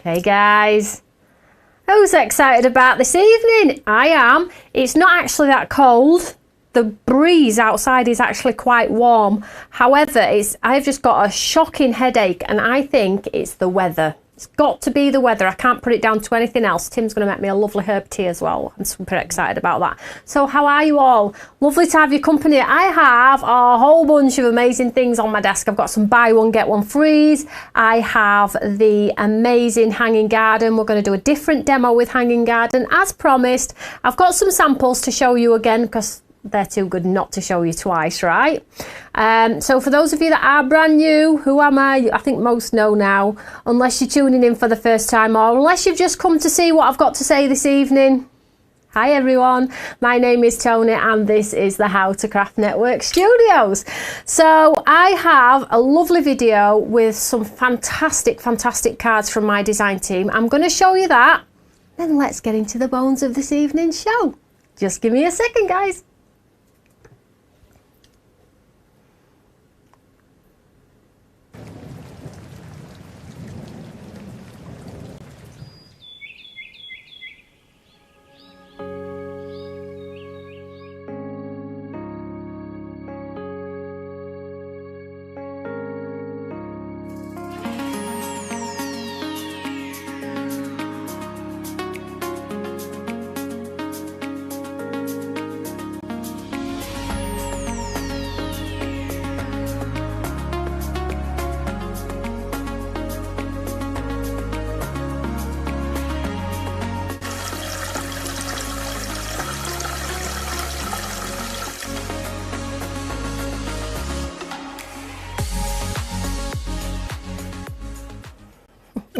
Hey guys, who's excited about this evening? I am. It's not actually that cold. The breeze outside is actually quite warm. However, I've just got a shocking headache and I think it's the weather. It's got to be the weather. I can't put it down to anything else. Tim's going to make me a lovely herb tea as well. I'm super excited about that. So how are you all? Lovely to have your company. I have a whole bunch of amazing things on my desk. I've got some buy one, get one frees. I have the amazing hanging garden. We're going to do a different demo with hanging garden. As promised, I've got some samples to show you again because they're too good not to show you twice, right? So for those of you that are brand new, who am I? I think most know now, unless you're tuning in for the first time or unless you've just come to see what I've got to say this evening. Hi everyone, my name is Toni and this is the How to Craft Network Studios. So I have a lovely video with some fantastic cards from my design team. I'm going to show you that, then let's get into the bones of this evening's show. Just give me a second, guys.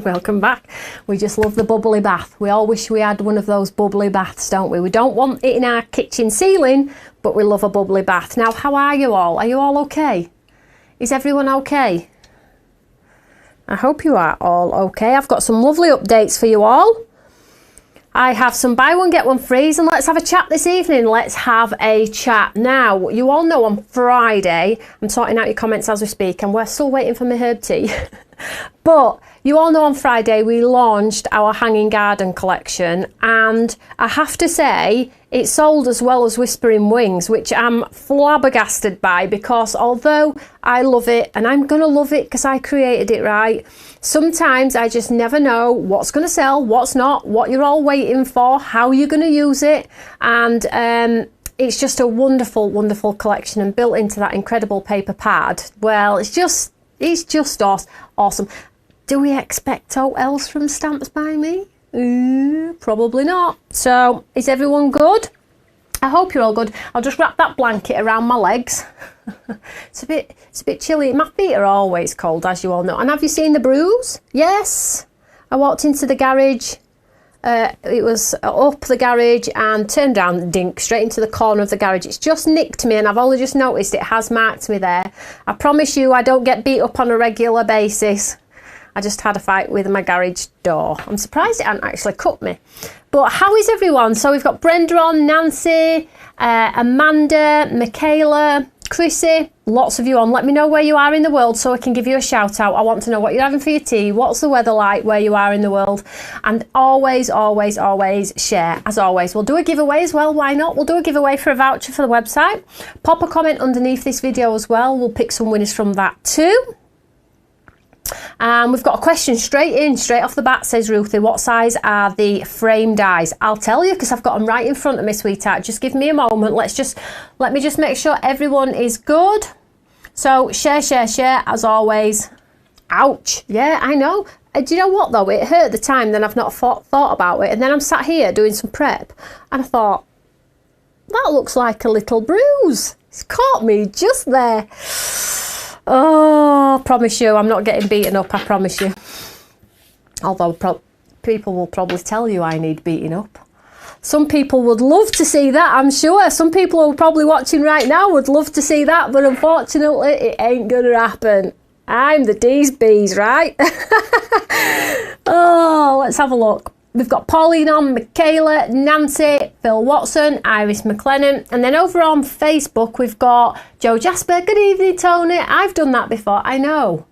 Welcome back. We just love the bubbly bath. We all wish we had one of those bubbly baths, don't we? We don't want it in our kitchen ceiling, but we love a bubbly bath. Now, how are you all? Are you all okay? Is everyone okay? I hope you are all okay. I've got some lovely updates for you all. I have some buy one, get one frees, and let's have a chat this evening. Let's have a chat. Now, you all know on Friday, I'm sorting out your comments as we speak, and we're still waiting for my herb tea. But you all know on Friday we launched our hanging garden collection, and I have to say it sold as well as Whispering Wings, which I'm flabbergasted by, because although I love it and I'm gonna love it because I created it, right, sometimes I just never know what's gonna sell, what's not, what you're all waiting for, how you're gonna use it, and it's just a wonderful collection, and built into that incredible paper pad, well, it's just awesome. Do we expect aught else from Stamps by Me? Probably not. So, is everyone good? I hope you're all good. I'll just wrap that blanket around my legs. It's a bit chilly. My feet are always cold, as you all know. And have you seen the bruise? Yes. I walked into the garage. It was up the garage and turned down, dink, straight into the corner of the garage. It's just nicked me and I've only just noticed it has marked me there. I promise you I don't get beat up on a regular basis. I just had a fight with my garage door. I'm surprised it hadn't actually cut me. But how is everyone? So we've got Brenda on, Nancy, Amanda, Michaela, Chrissy, lots of you on. Let me know where you are in the world so I can give you a shout out. I want to know what you're having for your tea, what's the weather like where you are in the world, and always share. As always, we'll do a giveaway as well. Why not? We'll do a giveaway for a voucher for the website. Pop a comment underneath this video as well. We'll pick some winners from that too. We've got a question straight off the bat, says Ruthie. What size are the frame dies? I'll tell you because I've got them right in front of me, sweetheart. Just give me a moment. Let me just make sure everyone is good. So share as always. Ouch. Yeah, I know. Do you know what though? It hurt at the time, then I've not thought about it, and then I'm sat here doing some prep and I thought, that looks like a little bruise. It's caught me just there. Oh, I promise you, I'm not getting beaten up, I promise you. Although people will probably tell you I need beating up. Some people would love to see that, I'm sure. Some people who are probably watching right now would love to see that, but unfortunately, it ain't gonna happen. I'm the D's B's, right? Oh, let's have a look. We've got Pauline on, Michaela, Nancy, Phil Watson, Iris McLennan, and then over on Facebook we've got Joe Jasper. Good evening, Toni. I've done that before. I know.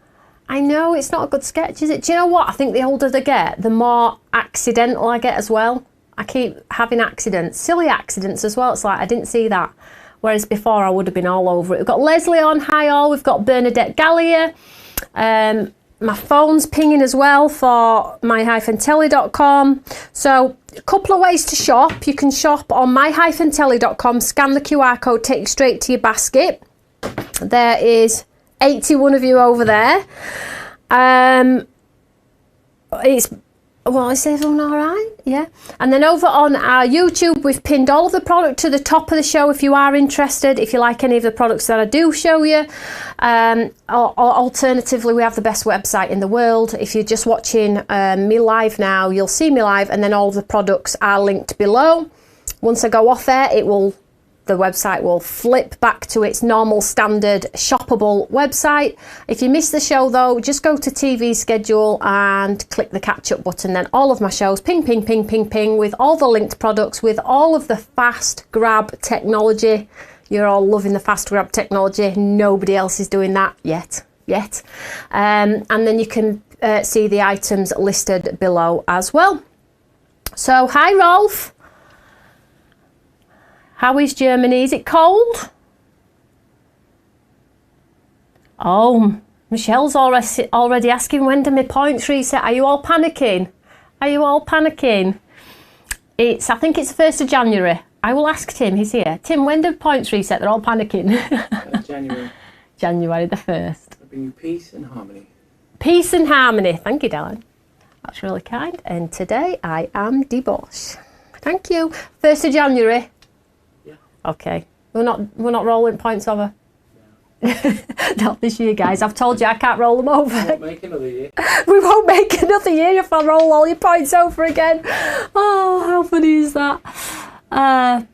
I know, it's not a good sketch, is it? Do you know what? I think the older they get, the more accidental I get as well. I keep having accidents, silly accidents as well. It's like, I didn't see that. Whereas before I would have been all over it. We've got Leslie on, hi all. We've got Bernadette Gallier. My phone's pinging as well for my-telly.com. So a couple of ways to shop. You can shop on my-telly.com, scan the QR code, take you straight to your basket. There is 81 of you over there. Is everyone all right? Yeah. And then over on our YouTube, we've pinned all of the product to the top of the show if you are interested, if you like any of the products that I do show you. Or alternatively, we have the best website in the world. If you're just watching me live now, you'll see me live, and then all of the products are linked below. Once I go off there, the website will flip back to its normal standard shoppable website. If you miss the show though, just go to TV schedule and click the catch up button. Then all of my shows ping, ping, ping, ping, ping with all the linked products, with all of the fast grab technology. You're all loving the fast grab technology. Nobody else is doing that yet. And then you can see the items listed below as well. So hi Rolf. How is Germany? Is it cold? Oh, Michelle's already asking, when do my points reset? Are you all panicking? Are you all panicking? I think it's the 1st of January. I will ask Tim, he's here. Tim, when do points reset? They're all panicking. January. January the 1st. I bring you peace and harmony. Peace and harmony. Thank you, darling. That's really kind. And today I am debosh. Thank you. 1st of January. Okay, we're not rolling points over. No. Not this year, guys. I've told you I can't roll them over. We won't make another year. We won't make another year if I roll all your points over again. Oh, how funny is that?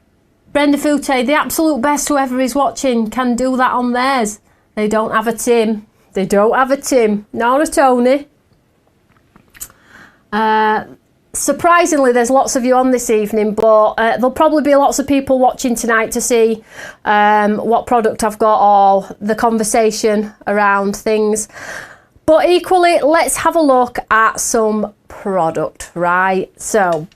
Brenda Fute, the absolute best, whoever is watching, can do that on theirs. They don't have a Tim. They don't have a Tim. Nor a Tony. Surprisingly, there's lots of you on this evening, but there'll probably be lots of people watching tonight to see what product I've got or the conversation around things. But equally, let's have a look at some product, right? So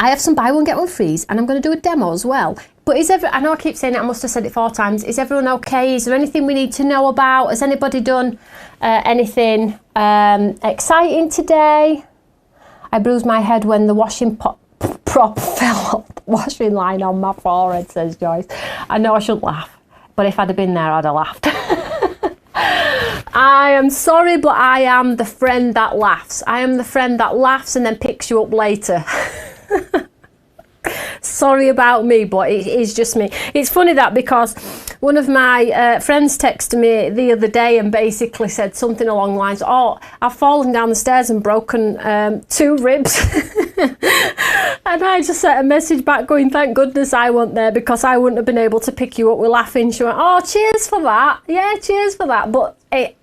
I have some buy one, get one frees, and I'm going to do a demo as well. But I know I keep saying it, I must have said it 4 times. Is everyone okay? Is there anything we need to know about? Has anybody done anything exciting today? I bruised my head when the washing prop fell off the washing line on my forehead, says Joyce. I know I shouldn't laugh, but if I'd have been there, I'd have laughed. I am sorry, but I am the friend that laughs. I am the friend that laughs and then picks you up later. Sorry about me, but it is just me. It's funny that because one of my friends texted me the other day and basically said something along the lines, oh, I've fallen down the stairs and broken 2 ribs. And I just sent a message back going, thank goodness I wasn't there because I wouldn't have been able to pick you up. We're laughing. She went, oh, cheers for that. Yeah, cheers for that. But I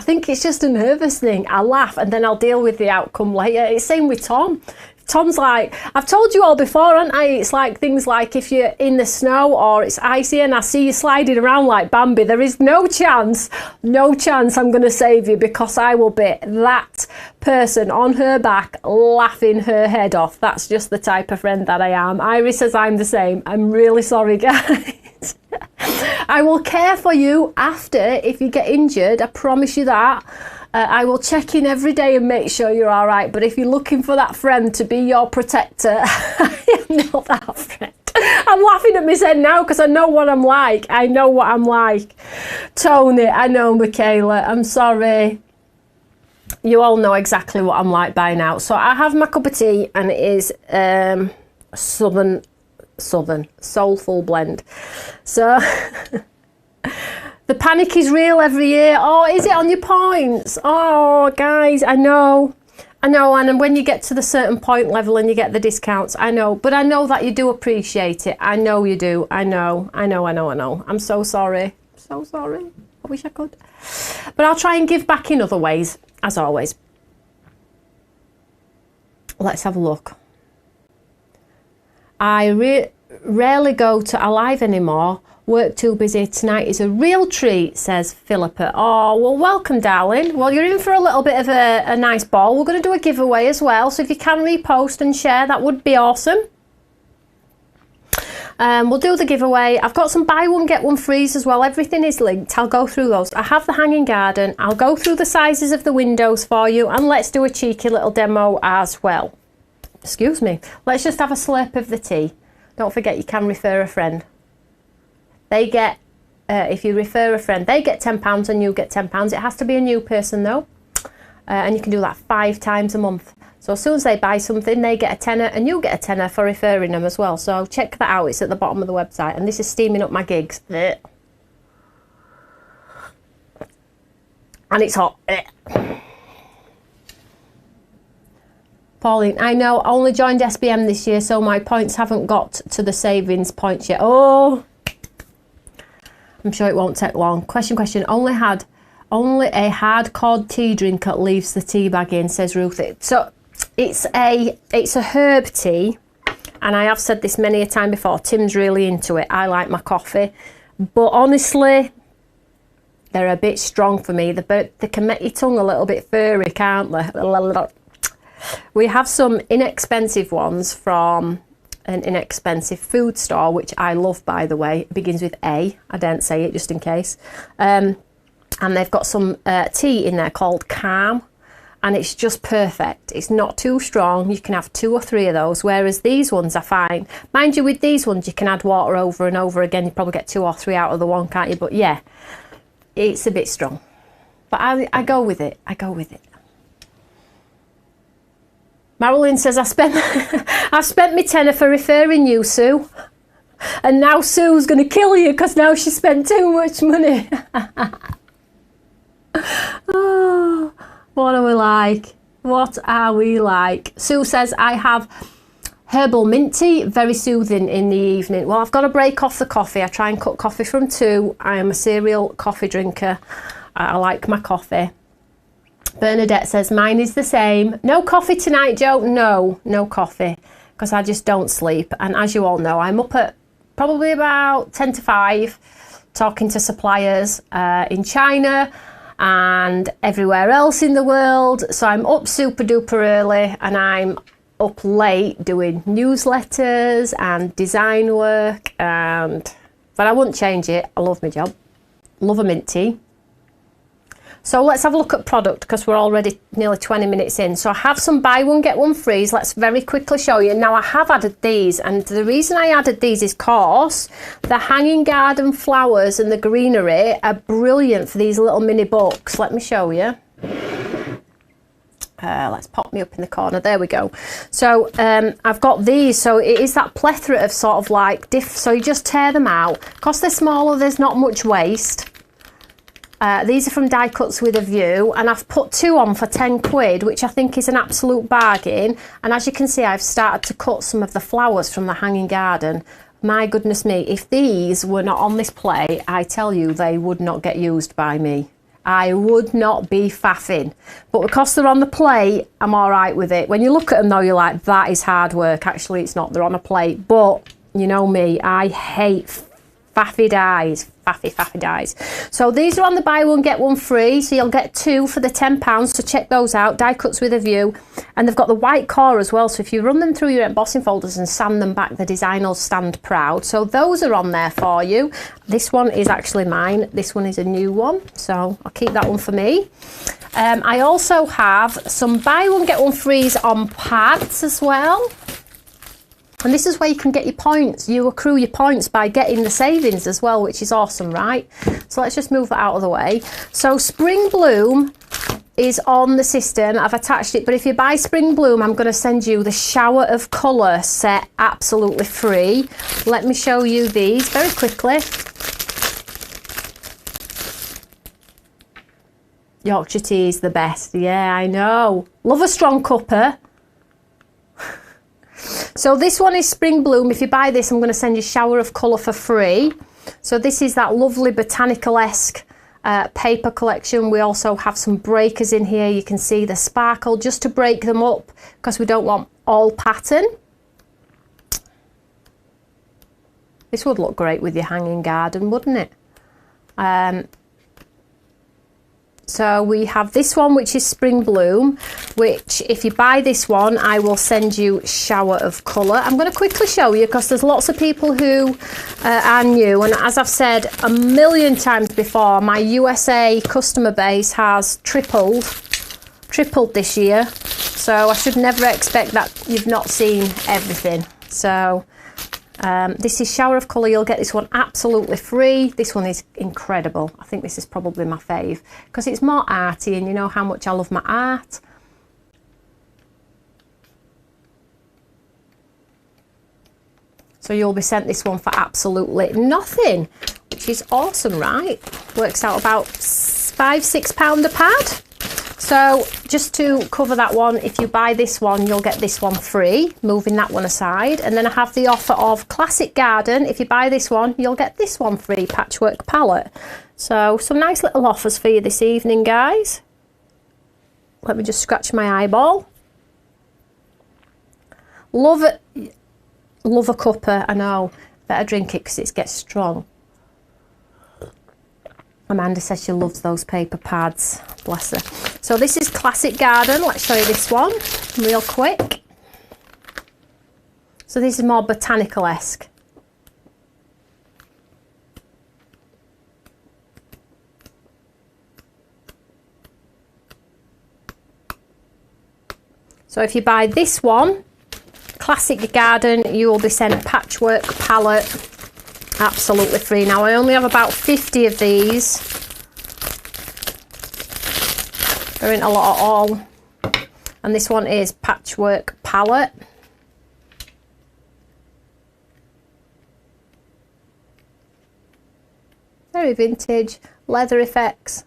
think it's just a nervous thing. I laugh and then I'll deal with the outcome later. It's same with Tom. Tom's like, I've told you all before, haven't I? It's like things like if you're in the snow or it's icy and I see you sliding around like Bambi, there is no chance I'm going to save you because I will be that person on her back laughing her head off. That's just the type of friend that I am. Iris says I'm the same. I'm really sorry, guys. I will care for you after if you get injured. I promise you that. I will check in every day and make sure you're all right. But if you're looking for that friend to be your protector, I am not that friend. I'm laughing at myself now because I know what I'm like. I know what I'm like. Tony, I know Michaela. I'm sorry. You all know exactly what I'm like by now. So I have my cup of tea and it is Southern soulful blend. So the panic is real every year. Oh, is it on your points? Oh, guys, I know. And when you get to the certain point level and you get the discounts, I know. But I know that you do appreciate it. I know you do. I know. I'm so sorry. So sorry. I wish I could. But I'll try and give back in other ways, as always. Let's have a look. I rarely go to Alive anymore. Work too busy. Tonight is a real treat, says Philippa. Oh, well, welcome, darling. Well, you're in for a little bit of a nice ball. We're going to do a giveaway as well. So if you can repost and share, that would be awesome. We'll do the giveaway. I've got some buy one, get one frees as well. Everything is linked. I'll go through those. I have the hanging garden. I'll go through the sizes of the windows for you. And let's do a cheeky little demo as well. Excuse me. Let's just have a slurp of the tea. Don't forget you can refer a friend. They get, if you refer a friend, they get £10 and you get £10. It has to be a new person though. And you can do that 5 times a month. So as soon as they buy something, they get a tenner and you get a tenner for referring them as well. So check that out. It's at the bottom of the website. And this is steaming up my gigs. And it's hot. Pauline, I know, I only joined SBM this year, so my points haven't got to the savings points yet. Oh, I'm sure it won't take long. Question. Only a hardcore tea drinker leaves the tea bag in, says Ruth. So it's a herb tea, and I have said this many a time before. Tim's really into it. I like my coffee, but honestly, they're a bit strong for me. They can make your tongue a little bit furry, can't they? We have some inexpensive ones from an inexpensive food store, which I love, by the way. It begins with A. I don't say it just in case. And they've got some tea in there called Calm, and it's just perfect. It's not too strong. You can have 2 or 3 of those, whereas these ones are fine. Mind you, with these ones, you can add water over and over again. You probably get 2 or 3 out of the one, can't you? But yeah, it's a bit strong. But I go with it. I go with it. Marilyn says, I've spent my tenner for referring you, Sue. And now Sue's going to kill you because now she spent too much money. Oh, what are we like? What are we like? Sue says, I have herbal mint tea, very soothing in the evening. Well, I've got to break off the coffee. I try and cut coffee from 2. I am a serial coffee drinker. I like my coffee. Bernadette says, mine is the same. No coffee tonight, Joe? No coffee, because I just don't sleep. And as you all know, I'm up at probably about 10 to 5, talking to suppliers in China and everywhere else in the world. So I'm up super duper early, and I'm up late doing newsletters and design work. But I wouldn't change it. I love my job. Love a mint tea. So let's have a look at product, because we're already nearly 20 minutes in. So I have some buy one, get one frees. Let's very quickly show you. Now I have added these, and the reason I added these is because the hanging garden flowers and the greenery are brilliant for these little mini books. Let me show you. Let's pop me up in the corner. There we go. So I've got these. So it is that plethora of sort of like so you just tear them out. Because they're smaller, there's not much waste. These are from Die Cuts with a View, and I've put 2 on for 10 quid, which I think is an absolute bargain. And as you can see, I've started to cut some of the flowers from the hanging garden. My goodness me, if these were not on this plate, I tell you, they would not get used by me. I would not be faffing. But because they're on the plate, I'm all right with it. When you look at them though, you're like, that is hard work. Actually, it's not. They're on a plate. But you know me, I hate faffy dies. Faffy dies. So these are on the buy one, get one free. So you'll get 2 for the £10. So check those out. Die Cuts with a View. And they've got the white core as well. So if you run them through your embossing folders and sand them back, the design will stand proud. So those are on there for you. This one is actually mine. This one is a new one. So I'll keep that one for me. I also have some buy one, get one frees on pads as well. And this is where you can get your points. You accrue your points by getting the savings as well, which is awesome, right? So let's just move that out of the way. So Spring Bloom is on the system. I've attached it, but if you buy Spring Bloom, I'm going to send you the Shower of Colour set absolutely free. Let me show you these very quickly. Yorkshire tea is the best. Yeah, I know. Love a strong cuppa. So this one is Spring Bloom. If you buy this, I'm going to send you Shower of Colour for free. So this is that lovely botanical-esque paper collection. We also have some breakers in here. You can see the sparkle just to break them up because we don't want all pattern. This would look great with your hanging garden, wouldn't it? So we have this one, which is Spring Bloom, which if you buy this one, I will send you Shower of Colour. I'm going to quickly show you because there's lots of people who are new. And as I've said a million times before, my USA customer base has tripled this year. So I should never expect that you've not seen everything. So this is Shower of Colour. You'll get this one absolutely free. This one is incredible. I think this is probably my fave because it's more arty, and you know how much I love my art. So you'll be sent this one for absolutely nothing, which is awesome, right? Works out about £5–6 a pad. So just to cover that one, if you buy this one, you'll get this one free, moving that one aside. And then I have the offer of Classic Garden. If you buy this one, you'll get this one free, Patchwork Palette. So some nice little offers for you this evening, guys. Let me just scratch my eyeball. Love it. Love a cuppa, I know. Better drink it because it gets strong. Amanda says she loves those paper pads. Bless her. So this is Classic Garden. Let's show you this one real quick. So this is more botanical-esque. So if you buy this one, Classic Garden, you will be sent Patchwork Palette absolutely free. Now I only have about 50 of these. There ain't a lot at all. And this one is Patchwork Palette. Very vintage, leather effects.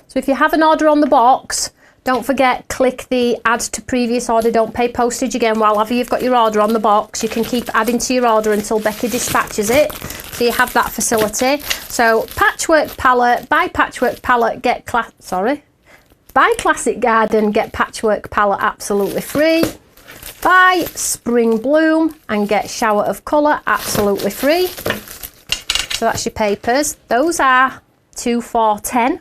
So if you have an order on the box, don't forget, click the add to previous order. Don't pay postage again while ever you've got your order on the box. You can keep adding to your order until Becky dispatches it. So you have that facility. So Patchwork Palette, buy Patchwork Palette, buy Classic Garden, get Patchwork Palette absolutely free. Buy Spring Bloom and get Shower of Colour absolutely free. So that's your papers. Those are 2 for £10.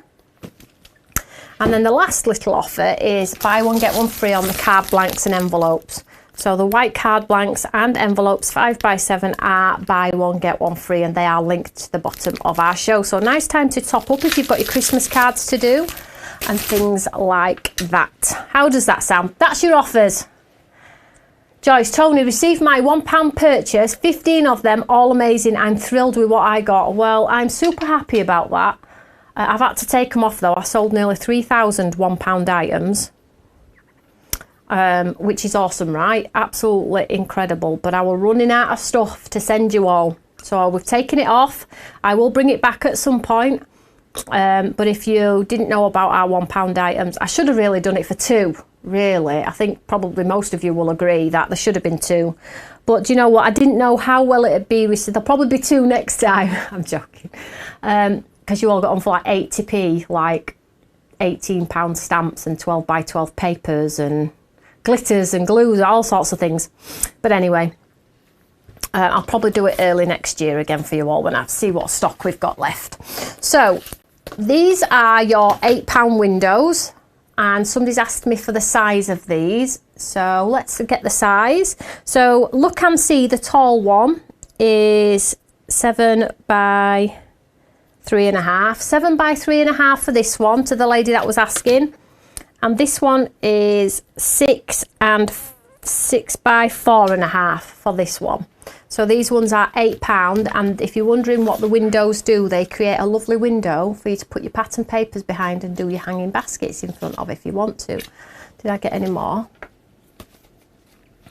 And then the last little offer is buy one, get one free on the card blanks and envelopes. So the white card blanks and envelopes 5x7 are buy one, get one free, and they are linked to the bottom of our show. So nice time to top up if you've got your Christmas cards to do and things like that. How does that sound? That's your offers. Joyce, Tony, received my £1 purchase, 15 of them, all amazing. I'm thrilled with what I got. Well, I'm super happy about that. I've had to take them off though. I sold nearly 3,000 £1 items, which is awesome, right? Absolutely incredible. But I was running out of stuff to send you all. So we've taken it off. I will bring it back at some point. But if you didn't know about our £1 items, I should have really done it for 2, really. I think probably most of you will agree that there should have been 2. But do you know what? I didn't know how well it'd be received. There'll probably be 2 next time. I'm joking. Because you all got on for like 80p, like £18 stamps and 12x12 papers and glitters and glues, all sorts of things. But anyway, I'll probably do it early next year again for you all when I see what stock we've got left. So these are your £8 windows, and somebody's asked me for the size of these. So let's get the size. So look and see, the tall one is 7x3.5. 7x3.5 for this one, to the lady that was asking. And this one is 6 and 6x4.5 for this one. So these ones are £8. And if you're wondering what the windows do, they create a lovely window for you to put your pattern papers behind and do your hanging baskets in front of if you want to. Did I get any more?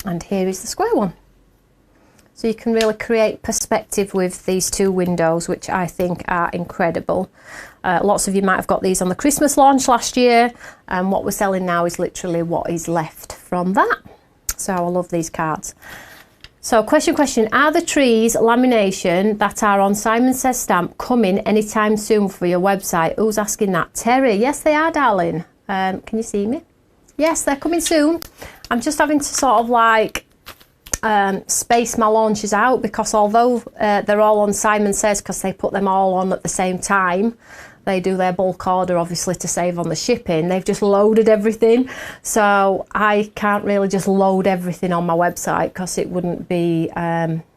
And here is the square one. So you can really create perspective with these 2 windows, which I think are incredible. Lots of you might have got these on the Christmas launch last year, and what we're selling now is literally what is left from that. So I love these cards. So question, are the trees lamination that are on Simon Says stamp coming anytime soon for your website? Who's asking that? Terry, yes they are, darling. Can you see me? Yes, they're coming soon. I'm just having to sort of like space my launches out, because although they're all on Simon Says, because they put them all on at the same time, they do their bulk order obviously to save on the shipping. They've just loaded everything, so I can't really just load everything on my website, because it wouldn't be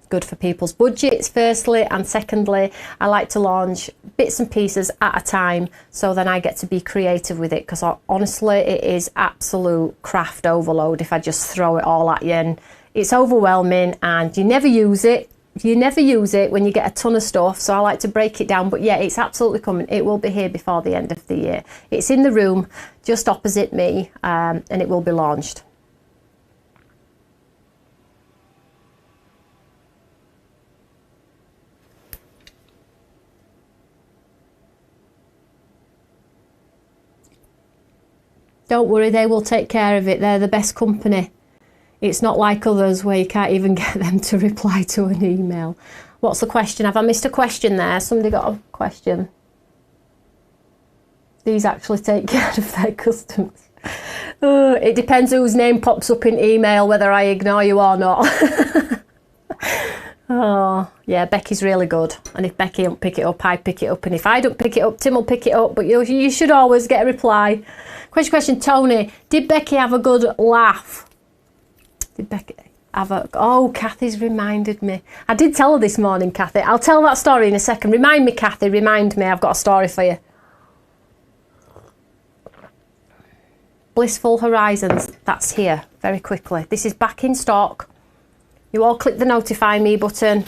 good for people's budgets, firstly, and secondly, I like to launch bits and pieces at a time, so then I get to be creative with it, because honestly it is absolute craft overload if I just throw it all at you, and it's overwhelming and you never use it. You never use it when you get a ton of stuff, so I like to break it down. But yeah, it's absolutely coming. It will be here before the end of the year. It's in the room just opposite me, and it will be launched. Don't worry, they will take care of it. They're the best company. It's not like others where you can't even get them to reply to an email. What's the question? Have I missed a question there? Somebody got a question. These actually take care of their customers. It depends whose name pops up in email, whether I ignore you or not. Oh, yeah, Becky's really good. And if Becky don't pick it up, I pick it up. And if I don't pick it up, Tim will pick it up. But you should always get a reply. Question, Tony. Did Becky have a good laugh? Did Becky have a... Oh, Kathy's reminded me. I did tell her this morning, Kathy. I'll tell that story in a second. Remind me, Kathy. Remind me. I've got a story for you. Blissful Horizons. That's here. Very quickly. This is back in stock. You all click the notify me button.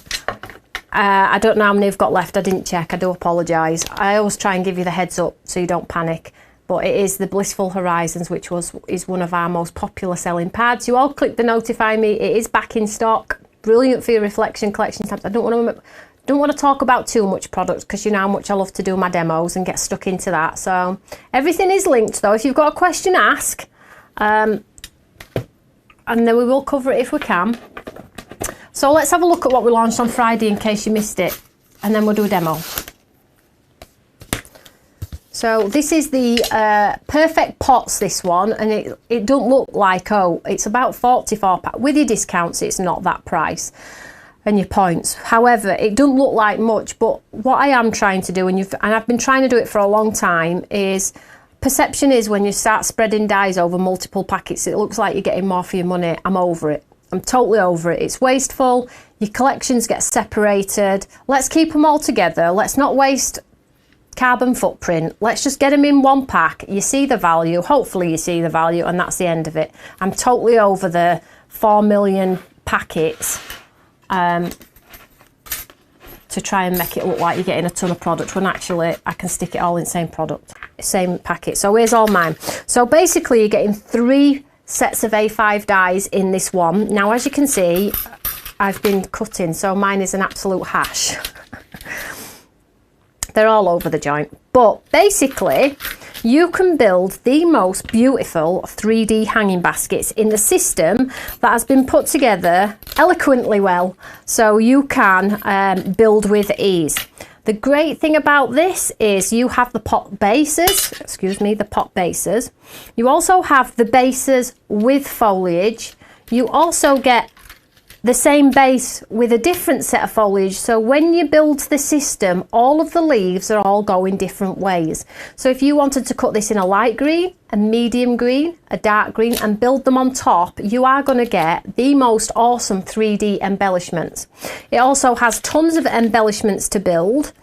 I don't know how many I've got left. I didn't check. I do apologise. I always try and give you the heads up so you don't panic. But it is the Blissful Horizons, which is one of our most popular selling pads. You all click the notify me. It is back in stock. Brilliant for your reflection collection tabs. I don't want to talk about too much product, because you know how much I love to do my demos and get stuck into that. So everything is linked though. If you've got a question, ask. And then we will cover it if we can. So let's have a look at what we launched on Friday in case you missed it. And then we'll do a demo. So this is the Perfect Pots, this one, and it don't look like, oh, it's about 44 pack. With your discounts, it's not that price and your points. However, it don't look like much, but what I am trying to do, and I've been trying to do it for a long time, is perception is when you start spreading dies over multiple packets, it looks like you're getting more for your money. I'm over it. I'm totally over it. It's wasteful. Your collections get separated. Let's keep them all together. Let's not waste carbon footprint. Let's just get them in one pack. You see the value, hopefully you see the value, and that's the end of it. I'm totally over the 4 million packets to try and make it look like you're getting a ton of product, when actually I can stick it all in the same product, same packet. So here's all mine. So basically you're getting 3 sets of A5 dies in this one. Now as you can see, I've been cutting, so mine is an absolute hash. They're all over the joint. But basically, you can build the most beautiful 3D hanging baskets in the system that has been put together eloquently well, so you can build with ease. The great thing about this is you have the pot bases, You also have the bases with foliage. You also get the same base with a different set of foliage, so when you build the system, all of the leaves are all going different ways. So if you wanted to cut this in a light green, a medium green, a dark green, and build them on top, you are going to get the most awesome 3D embellishments. It also has tons of embellishments to build.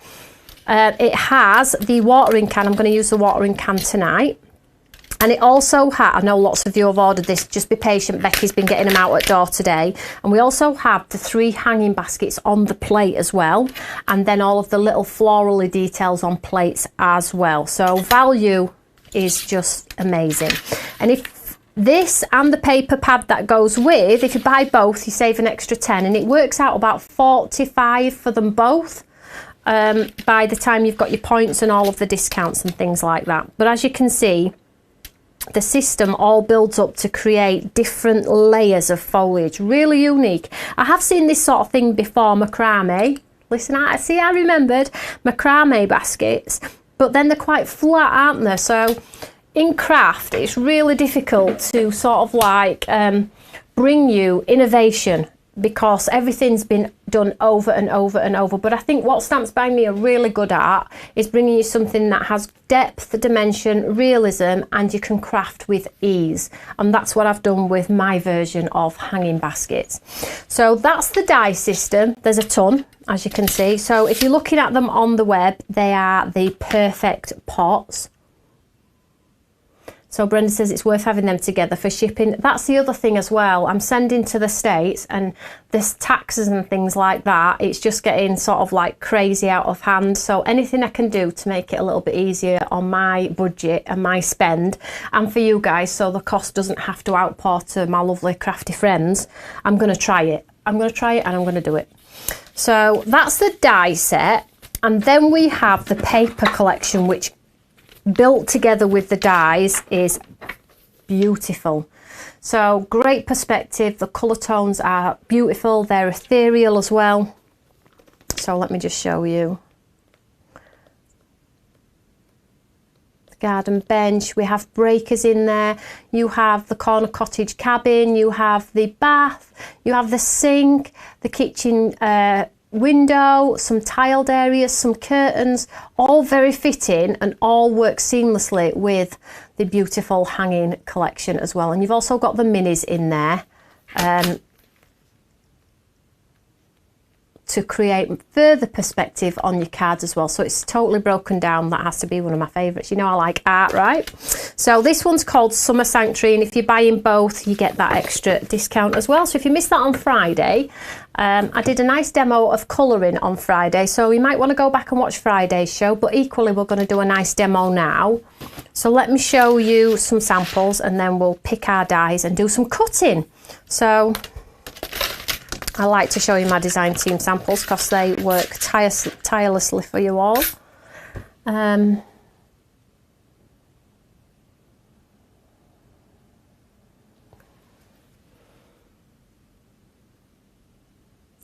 It has the watering can. I'm going to use the watering can tonight. And it also has, I know lots of you have ordered this, just be patient, Becky's been getting them out at door today. And we also have the 3 hanging baskets on the plate as well. And then all of the little florally details on plates as well. So value is just amazing. And if this and the paper pad that goes with, if you buy both, you save an extra 10. And it works out about 45 for them both. By the time you've got your points and all of the discounts and things like that. But as you can see, the system all builds up to create different layers of foliage. Really unique. I have seen this sort of thing before, macrame. Listen, I remembered macrame baskets, but then they're quite flat, aren't they? So in craft, it's really difficult to sort of like bring you innovation because everything's been done over and over and over. But I think what Stamps by Me are really good at is bringing you something that has depth, dimension, realism, and you can craft with ease. And that's what I've done with my version of hanging baskets. So that's the die system. There's a ton, as you can see. So if you're looking at them on the web, they are the perfect pots. So Brenda says it's worth having them together for shipping. That's the other thing as well. I'm sending to the States, and there's taxes and things like that. It's just getting sort of like crazy out of hand. So anything I can do to make it a little bit easier on my budget and my spend, and for you guys, so the cost doesn't have to outpour to my lovely crafty friends, I'm going to try it. I'm going to try it and I'm going to do it. So that's the die set. And then we have the paper collection, which built together with the dies is beautiful. So great perspective. The colour tones are beautiful. They're ethereal as well. So let me just show you. The garden bench. We have breakers in there. You have the corner cottage cabin. You have the bath. You have the sink, the kitchen window, some tiled areas, some curtains, all very fitting and all work seamlessly with the beautiful hanging collection as well. And you've also got the minis in there to create further perspective on your cards as well. So it's totally broken down. That has to be one of my favourites. You know I like art, right? So this one's called Summer Sanctuary, and if you're buying both you get that extra discount as well. So if you missed that on Friday, I did a nice demo of colouring on Friday, so you might want to go back and watch Friday's show, but equally we're going to do a nice demo now. So let me show you some samples and then we'll pick our dies and do some cutting. So I like to show you my design team samples because they work tirelessly for you all.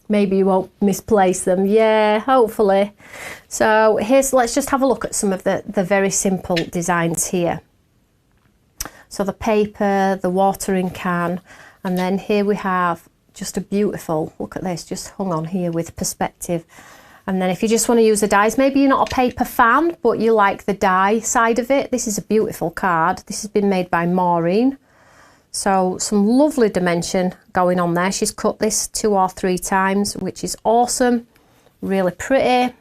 Maybe you won't misplace them. Yeah, hopefully. So let's just have a look at some of the very simple designs here. So the paper, the watering can, and then here we have just a beautiful, look at this, just hung on here with perspective. And then if you just want to use the dies, maybe you're not a paper fan, but you like the die side of it. This is a beautiful card. This has been made by Maureen. So some lovely dimension going on there. She's cut this 2 or 3 times, which is awesome. Really pretty.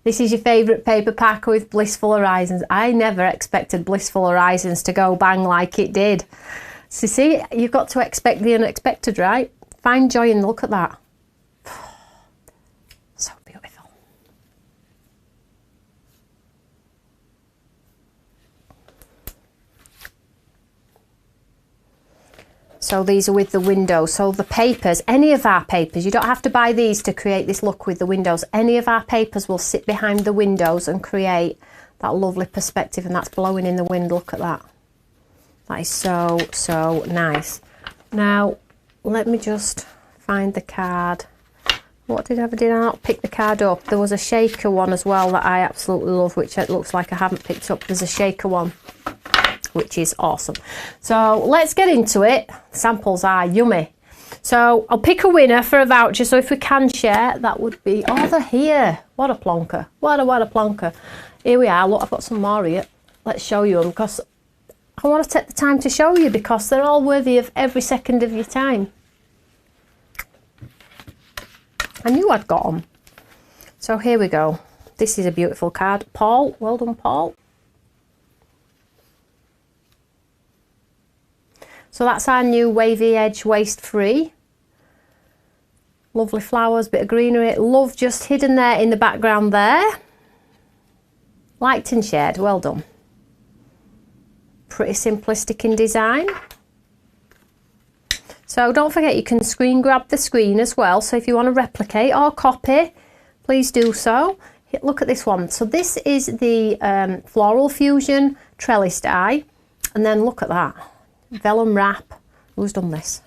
This is your favourite paper pack with Blissful Horizons. I never expected Blissful Horizons to go bang like it did. So see, you've got to expect the unexpected, right? Find joy and look at that. So beautiful. So these are with the windows. So the papers, any of our papers, you don't have to buy these to create this look with the windows. Any of our papers will sit behind the windows and create that lovely perspective, and that's blowing in the wind. Look at that. That is so, so nice. Now, let me just find the card. What did I not pick the card up? There was a shaker one as well that I absolutely love, which it looks like I haven't picked up. There's a shaker one, which is awesome. So let's get into it. Samples are yummy. So I'll pick a winner for a voucher. So if we can share, that would be, oh, they're here. What a plonker. What a plonker. Here we are. Look, I've got some more here. Let's show you them because I want to take the time to show you because they're all worthy of every second of your time. I knew I'd got them. So here we go. This is a beautiful card. Paul, well done, Paul. So that's our new wavy edge waste free. Lovely flowers, bit of greenery. Love just hidden there in the background there. Liked and shared, well done. Pretty simplistic in design. So don't forget you can screen grab the screen as well. So if you want to replicate or copy, please do so. Look at this one. So this is the Floral Fusion trellis die. And then look at that. Vellum wrap. Who's done this?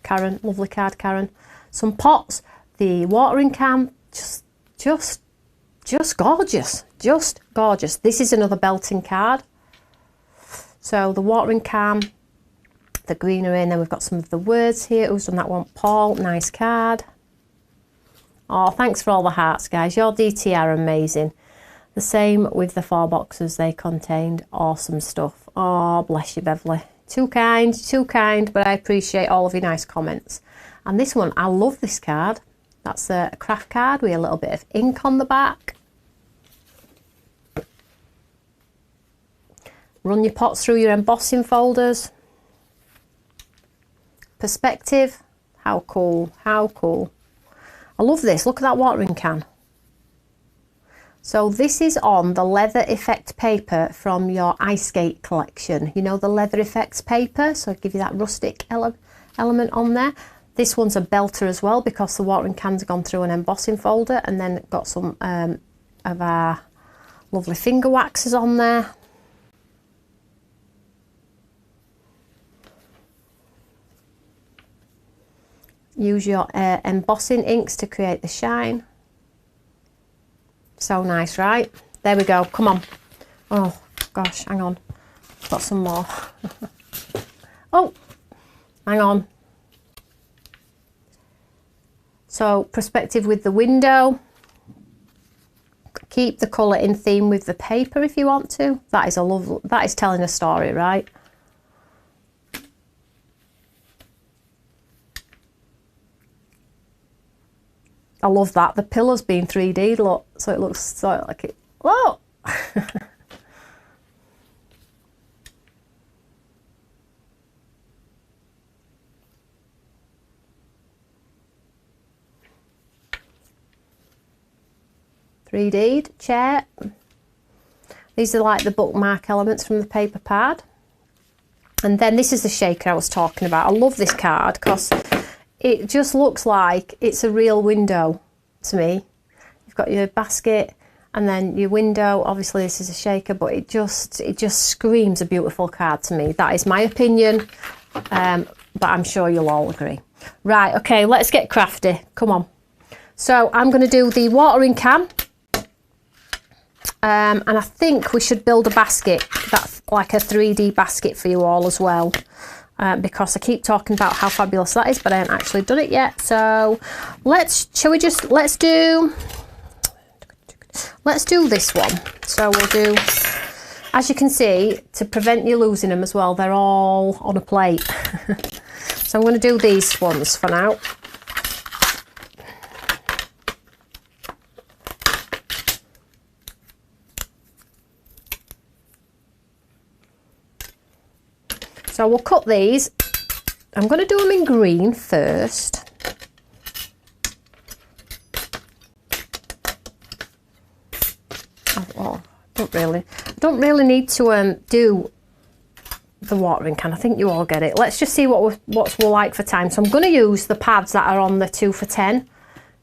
Karen, lovely card, Karen. Some pots, the watering can, just gorgeous, just gorgeous. This is another belting card. So the watering can, the greenery, and then we've got some of the words here. Who's done that one? Paul, nice card. Oh, thanks for all the hearts, guys. Your DT are amazing. The same with the 4 boxes they contained. Awesome stuff. Oh, bless you, Beverly. Too kind, but I appreciate all of your nice comments. And this one, I love this card. That's a craft card with a little bit of ink on the back. Run your pots through your embossing folders. Perspective. How cool, how cool. I love this. Look at that watering can. So this is on the leather effect paper from your ice skate collection. You know, the leather effects paper, so I'll give you that rustic element on there. This one's a belter as well because the watering can's gone through an embossing folder, and then got some of our lovely finger waxes on there. Use your embossing inks to create the shine. So nice, right? There we go. Come on. Oh, gosh, hang on. Got some more. Oh, hang on. So, perspective with the window. Keep the colour in theme with the paper if you want to. That is a lovely, that is telling a story, right? I love that. The pillar's been 3D'd, look. So it looks so like it. Whoa! 3D'd chair. These are like the bookmark elements from the paper pad. And then this is the shaker I was talking about. I love this card because it just looks like it's a real window to me. You've got your basket and then your window. Obviously this is a shaker, but it just screams a beautiful card to me. That is my opinion, but I'm sure you'll all agree. Right, okay, let's get crafty. Come on. So I'm going to do the watering can. And I think we should build a basket, that's like a 3D basket for you all as well, because I keep talking about how fabulous that is, but I haven't actually done it yet. So let's do this one. So we'll do, as you can see, to prevent you losing them as well, they're all on a plate. So I'm going to do these ones for now. So we'll cut these. I'm going to do them in green first. Oh, I don't really need to do the watering can. I think you all get it. Let's just see what we're like for time. So I'm going to use the pads that are on the 2 for 10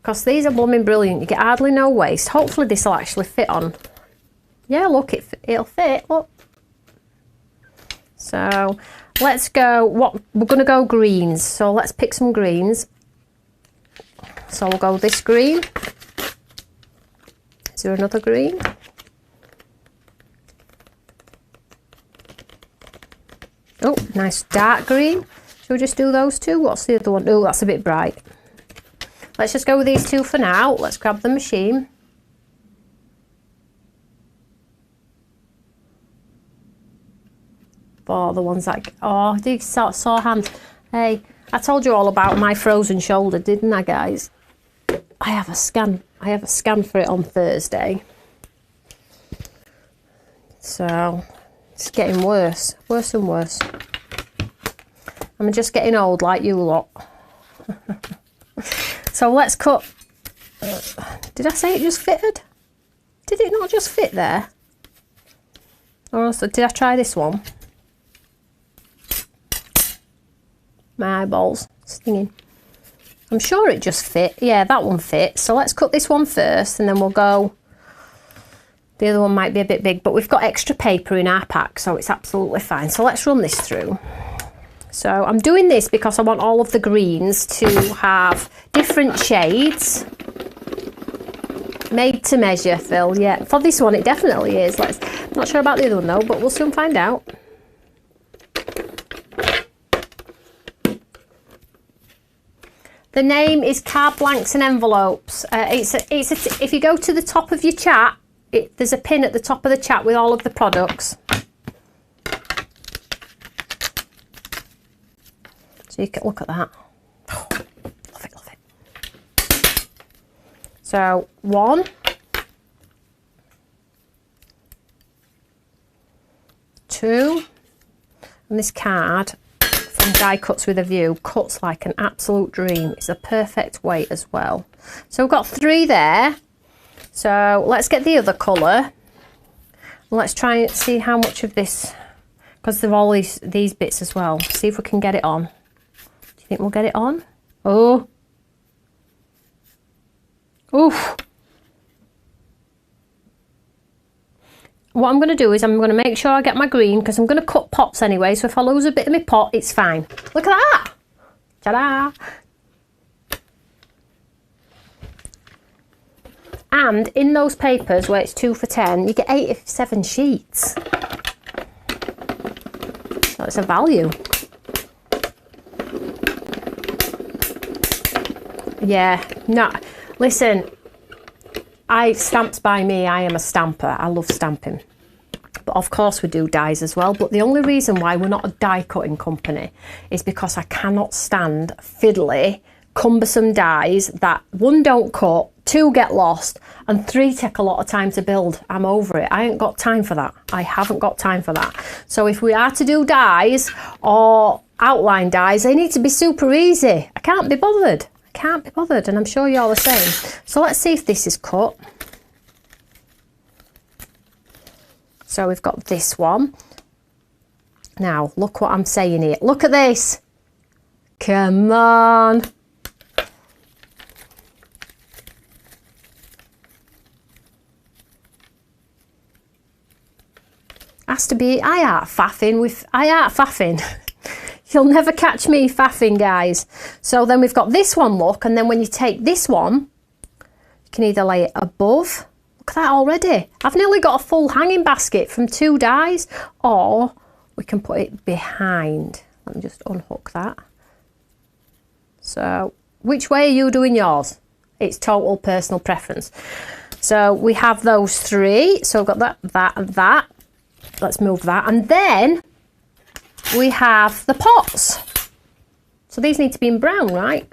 because these are blooming brilliant. You get hardly no waste. Hopefully this will actually fit on. Yeah, look, it'll fit. Look. So let's go, we're going to go greens. So let's pick some greens. So we'll go this green. Is there another green? Oh, nice dark green. Shall we just do those two? What's the other one? Oh, that's a bit bright. Let's just go with these two for now. Let's grab the machine. For the ones that, oh, do you saw hands? Hey, I told you all about my frozen shoulder, didn't I, guys? I have a scan for it on Thursday. So it's getting worse and worse. I'm just getting old like you lot. So let's cut. Did I say it just fitted? Did it not just fit there? Or also, did I try this one? My eyeballs stinging. I'm sure it just fit. Yeah, that one fits. So let's cut this one first and then we'll go. The other one might be a bit big, but we've got extra paper in our pack, so it's absolutely fine. So let's run this through. So I'm doing this because I want all of the greens to have different shades. Made to measure, Phil. Yeah, for this one it definitely is. Not sure about the other one though, but we'll soon find out. The name is Card Blanks and Envelopes. If you go to the top of your chat, there's a pin at the top of the chat with all of the products. So you can look at that. Oh, love it, love it. So 1, 2, and this card from Die Cuts with a View cuts like an absolute dream. It's a perfect weight as well. So we've got 3 there. So let's get the other colour. Let's try and see how much of this, because there are all these bits as well. See if we can get it on. Do you think we'll get it on? Oh. Oof. What I'm going to do is I'm going to make sure I get my green, because I'm going to cut pots anyway, so if I lose a bit of my pot, it's fine. Look at that! Ta-da! And in those papers where it's 2 for 10, you get 87 sheets. So it's a value. Yeah, no, listen, stamps by me, I am a stamper. I love stamping. But of course we do dies as well. But the only reason why we're not a die cutting company is because I cannot stand fiddly, cumbersome dies that 1 don't cut, 2 get lost, and 3 take a lot of time to build. I'm over it. I ain't got time for that. I haven't got time for that. So if we are to do dies or outline dies, they need to be super easy. I can't be bothered. I can't be bothered, and I'm sure you're the same. So let's see if this is cut. So we've got this one. Now, look what I'm saying here. Look at this. Come on. Has to be, I art faffing. You'll never catch me faffing, guys. So then we've got this one, look, and then when you take this one, you can either lay it above. Look at that already. I've nearly got a full hanging basket from 2 dies, or we can put it behind. Let me just unhook that. So which way are you doing yours? It's total personal preference. So we have those 3. So we've got that, that, and that. Let's move that. And then we have the pots. So these need to be in brown, right?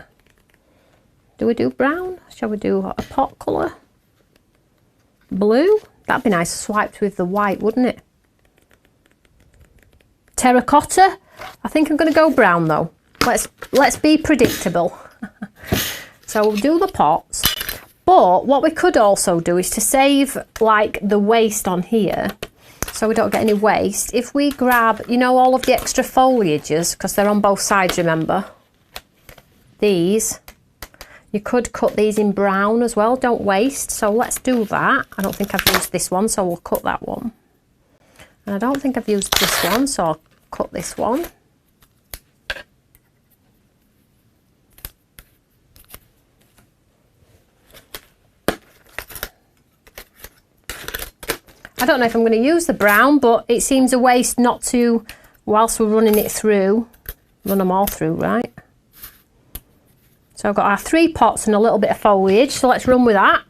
Do we do brown? Shall we do a pot colour? Blue? That'd be nice swiped with the white, wouldn't it? Terracotta? I think I'm going to go brown though. Let's be predictable. So we'll do the pots. But what we could also do is to save like the waste on here, so we don't get any waste, if we grab, you know, all of the extra foliages, because they're on both sides, remember, these, you could cut these in brown as well, don't waste. So let's do that. I don't think I've used this one, so we'll cut that one. And I don't think I've used this one, so I'll cut this one. I don't know if I'm going to use the brown, but it seems a waste not to, whilst we're running it through, run them all through, right? So I've got our 3 pots and a little bit of foliage, so let's run with that.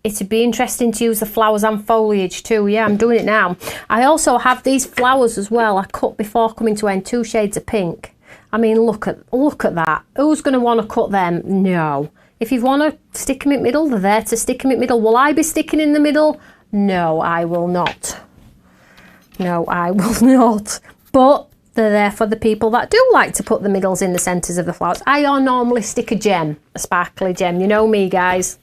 It'd be interesting to use the flowers and foliage too. Yeah, I'm doing it now. I also have these flowers as well. I cut before coming to end 2 shades of pink. I mean, look at that. Who's going to want to cut them? No. If you want to stick them in the middle, they're there to stick them in the middle. Will I be sticking in the middle? No, I will not. No, I will not. But they're there for the people that do like to put the middles in the centres of the flowers. I normally stick a gem, a sparkly gem. You know me, guys.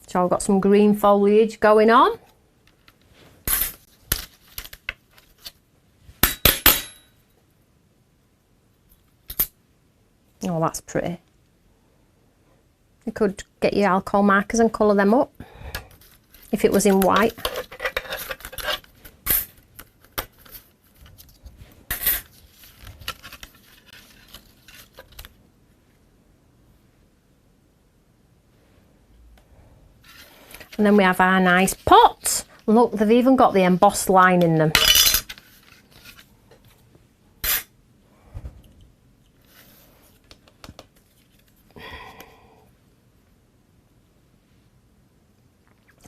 So I've got some green foliage going on. Oh, that's pretty. You could get your alcohol markers and colour them up if it was in white. And then we have our nice pots. Look, they've even got the embossed line in them.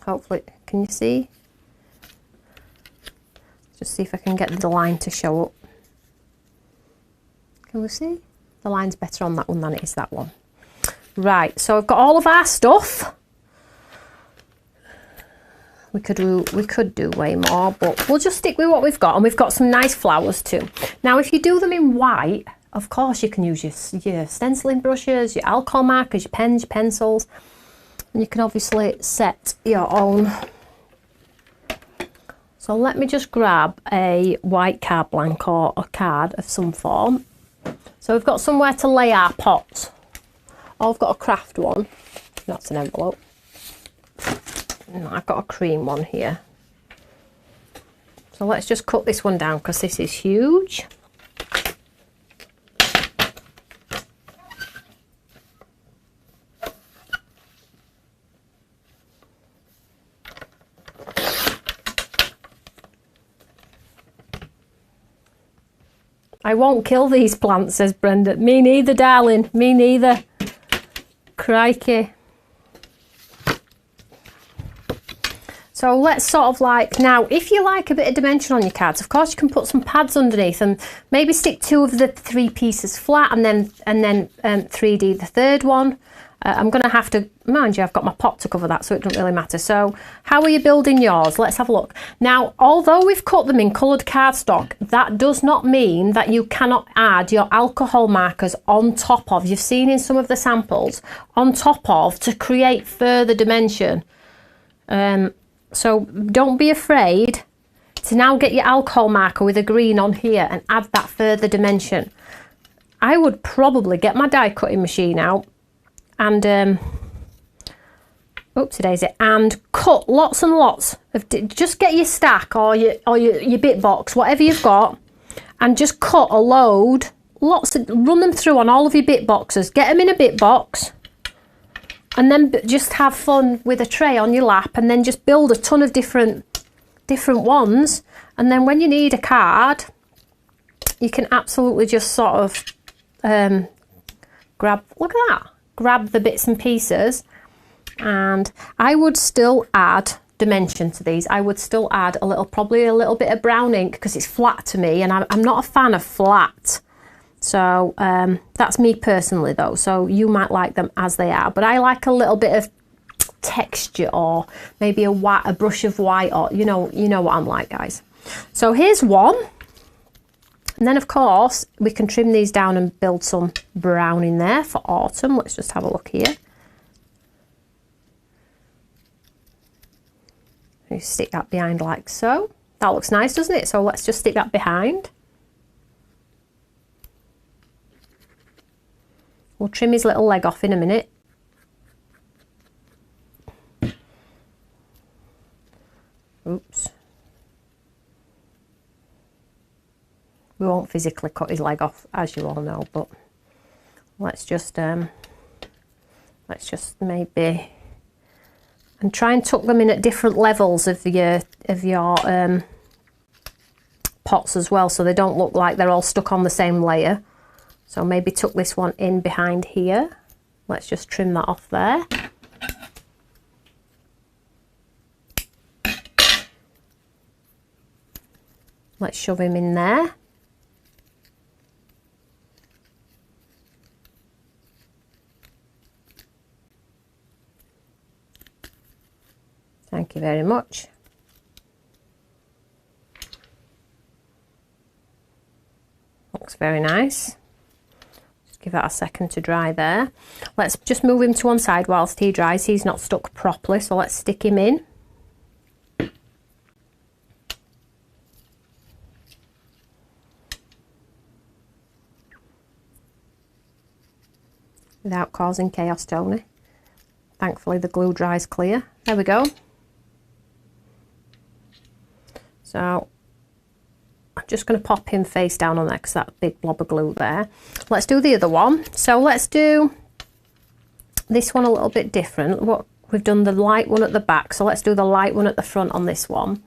Hopefully, can you see? Just see if I can get the line to show up. Can we see? The line's better on that one than it is that one. Right, so I've got all of our stuff. We could do way more, but we'll just stick with what we've got, and we've got some nice flowers too. Now, if you do them in white, of course you can use your stenciling brushes, your alcohol markers, your pens, your pencils. And you can obviously set your own. So let me just grab a white card blank or a card of some form. So we've got somewhere to lay our pots. Oh, I've got a craft one. That's an envelope. No, I've got a cream one here. So let's just cut this one down because this is huge. I won't kill these plants, says Brenda. Me neither, darling. Me neither. Crikey. So let's sort of like, now if you like a bit of dimension on your cards, of course you can put some pads underneath and maybe stick 2 of the 3 pieces flat and then 3D the third one. I'm going to have to, mind you, I've got my pot to cover that, so it doesn't really matter. So how are you building yours? Let's have a look. Now, although we've cut them in coloured cardstock, that does not mean that you cannot add your alcohol markers on top of, you've seen in some of the samples, on top of to create further dimension. So don't be afraid to now get your alcohol marker with a green on here and add that further dimension. I would probably get my die cutting machine out and oopsie daisy, and cut lots and lots of, just get your stack or your bit box, whatever you've got, and just cut a load, lots of, run them through on all of your bit boxes, get them in a bit box, and then just have fun with a tray on your lap, and then just build a ton of different ones, and then when you need a card, you can absolutely just sort of grab, look at that, grab the bits and pieces. And I would still add dimension to these. I would still add a little, probably a little bit of brown ink, because it's flat to me and I'm not a fan of flat. So that's me personally though, so you might like them as they are, but I like a little bit of texture, or maybe a brush of white, or you know what I'm like, guys. So here's one, and then of course we can trim these down and build some brown in there for autumn. Let's just have a look here. You stick that behind like so. That looks nice, doesn't it? So let's just stick that behind. We'll trim his little leg off in a minute. Oops. We won't physically cut his leg off, as you all know, but let's just maybe, and try and tuck them in at different levels of your pots as well, so they don't look like they're all stuck on the same layer. So maybe tuck this one in behind here. Let's just trim that off there. Let's shove him in there. Thank you very much. Looks very nice. Just give that a second to dry there. Let's just move him to one side whilst he dries. He's not stuck properly, so let's stick him in. Without causing chaos, Tony. Thankfully the glue dries clear. There we go. So I'm just going to pop him face down on there because that big blob of glue there. Let's do the other one. So let's do this one a little bit different. What we've done the light one at the back, so let's do the light one at the front on this one.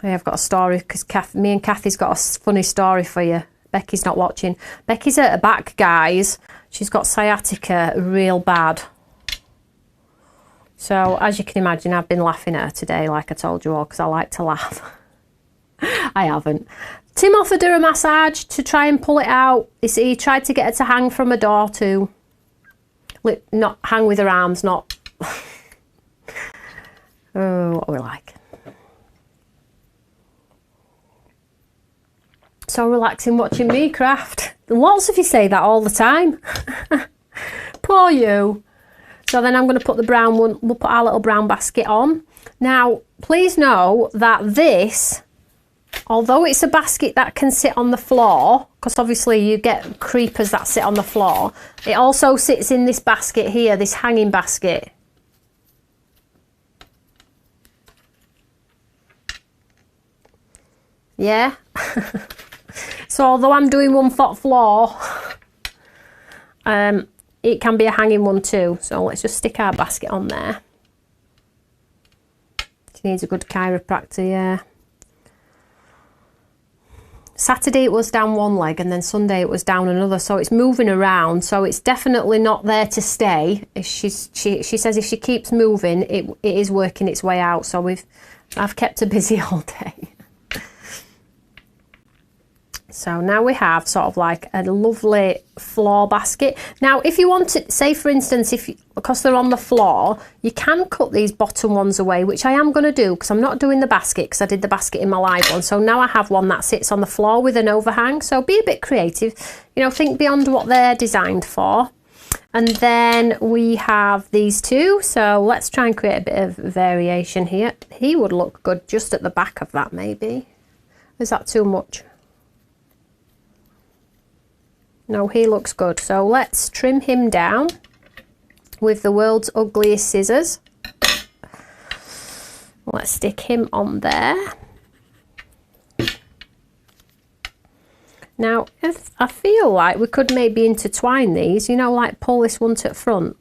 I've got a story because me and Kathy's got a funny story for you. Becky's not watching. Becky's at her back, guys. She's got sciatica real bad. So as you can imagine, I've been laughing at her today, like I told you all, because I like to laugh. I haven't. Tim offered her a massage to try and pull it out. He tried to get her to hang from a door too. Not hang with her arms, not... Oh, what are we like? So relaxing watching me craft. Lots of you say that all the time. Poor you. So then I'm going to put the brown one, we'll put our little brown basket on. Now, please know that this, although it's a basket that can sit on the floor, because obviously you get creepers that sit on the floor, it also sits in this basket here, this hanging basket. Yeah? So although I'm doing 1 foot floor, it can be a hanging one too. So let's just stick our basket on there. She needs a good chiropractor, yeah. Saturday it was down one leg and then Sunday it was down another, so it's moving around, so it's definitely not there to stay. She says if she keeps moving, it is working its way out, so I've kept her busy all day. So now we have sort of like a lovely floor basket. Now, if you want to, say for instance, because they're on the floor, you can cut these bottom ones away, which I am going to do because I'm not doing the basket because I did the basket in my live one. So now I have one that sits on the floor with an overhang. So be a bit creative, you know, think beyond what they're designed for. And then we have these two. So let's try and create a bit of variation here. He would look good just at the back of that, maybe. Is that too much? No, he looks good. So let's trim him down with the world's ugliest scissors. Let's stick him on there. Now, if I feel like we could maybe intertwine these, you know, like pull this one to the front,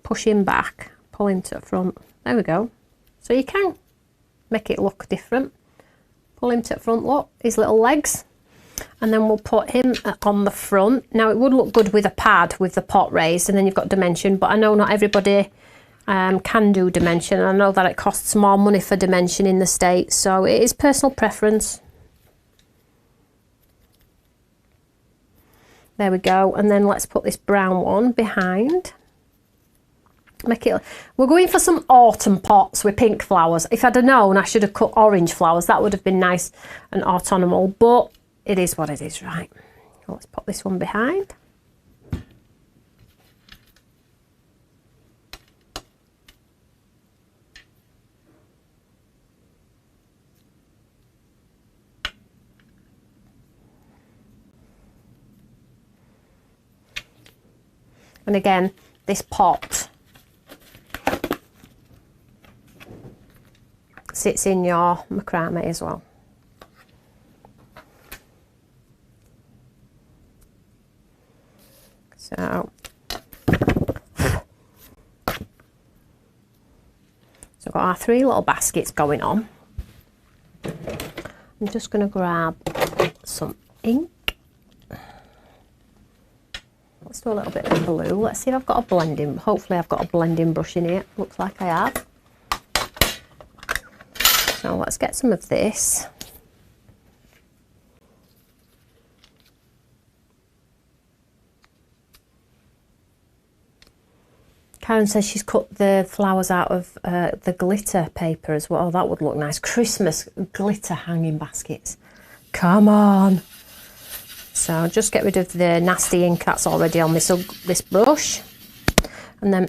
push him back, pull him to the front. There we go. So you can make it look different. Pull him to the front, look, his little legs. And then we'll put him on the front. Now, it would look good with a pad with the pot raised, and then you've got dimension, but I know not everybody can do dimension. I know that it costs more money for dimension in the States, so it is personal preference. There we go. And then let's put this brown one behind. We're going for some autumn pots with pink flowers. If I'd have known I should have cut orange flowers, that would have been nice and autumnal, but it is what it is, right? Let's put this one behind. And again, this pot sits in your macrame as well. So we've got our 3 little baskets going on. I'm just going to grab some ink. Let's do a little bit of blue. Let's see if I've got a blending. Hopefully I've got a blending brush in here. Looks like I have. So let's get some of this. Karen says she's cut the flowers out of the glitter paper as well. Oh, that would look nice. Christmas glitter hanging baskets. Come on. So just get rid of the nasty ink that's already on this brush. And then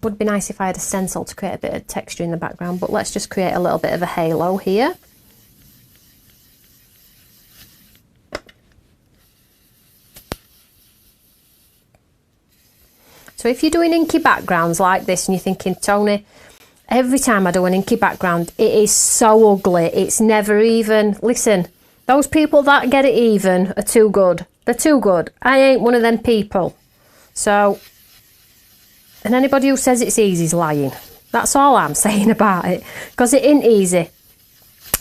would be nice if I had a stencil to create a bit of texture in the background, but let's just create a little bit of a halo here. So if you're doing inky backgrounds like this and you're thinking, Toni, every time I do an inky background, it is so ugly. It's never even. Listen, those people that get it even are too good. They're too good. I ain't one of them people. So, and anybody who says it's easy is lying. That's all I'm saying about it, because it ain't easy.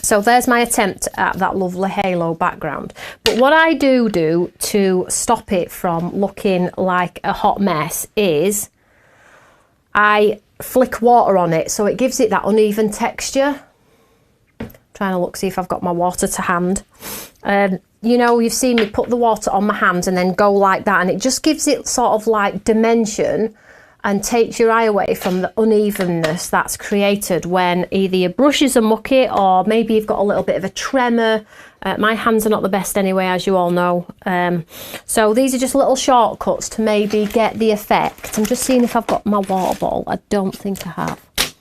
So there's my attempt at that lovely halo background. But what I do to stop it from looking like a hot mess is I flick water on it, so it gives it that uneven texture. Trying to look, see if I've got my water to hand. You know, you've seen me put the water on my hands and then go like that, and it just gives it sort of like dimension and takes your eye away from the unevenness that's created when either your brushes are mucky or maybe you've got a little bit of a tremor. My hands are not the best anyway, as you all know. So these are just little shortcuts to maybe get the effect. I'm just seeing if I've got my water bottle. I don't think I have.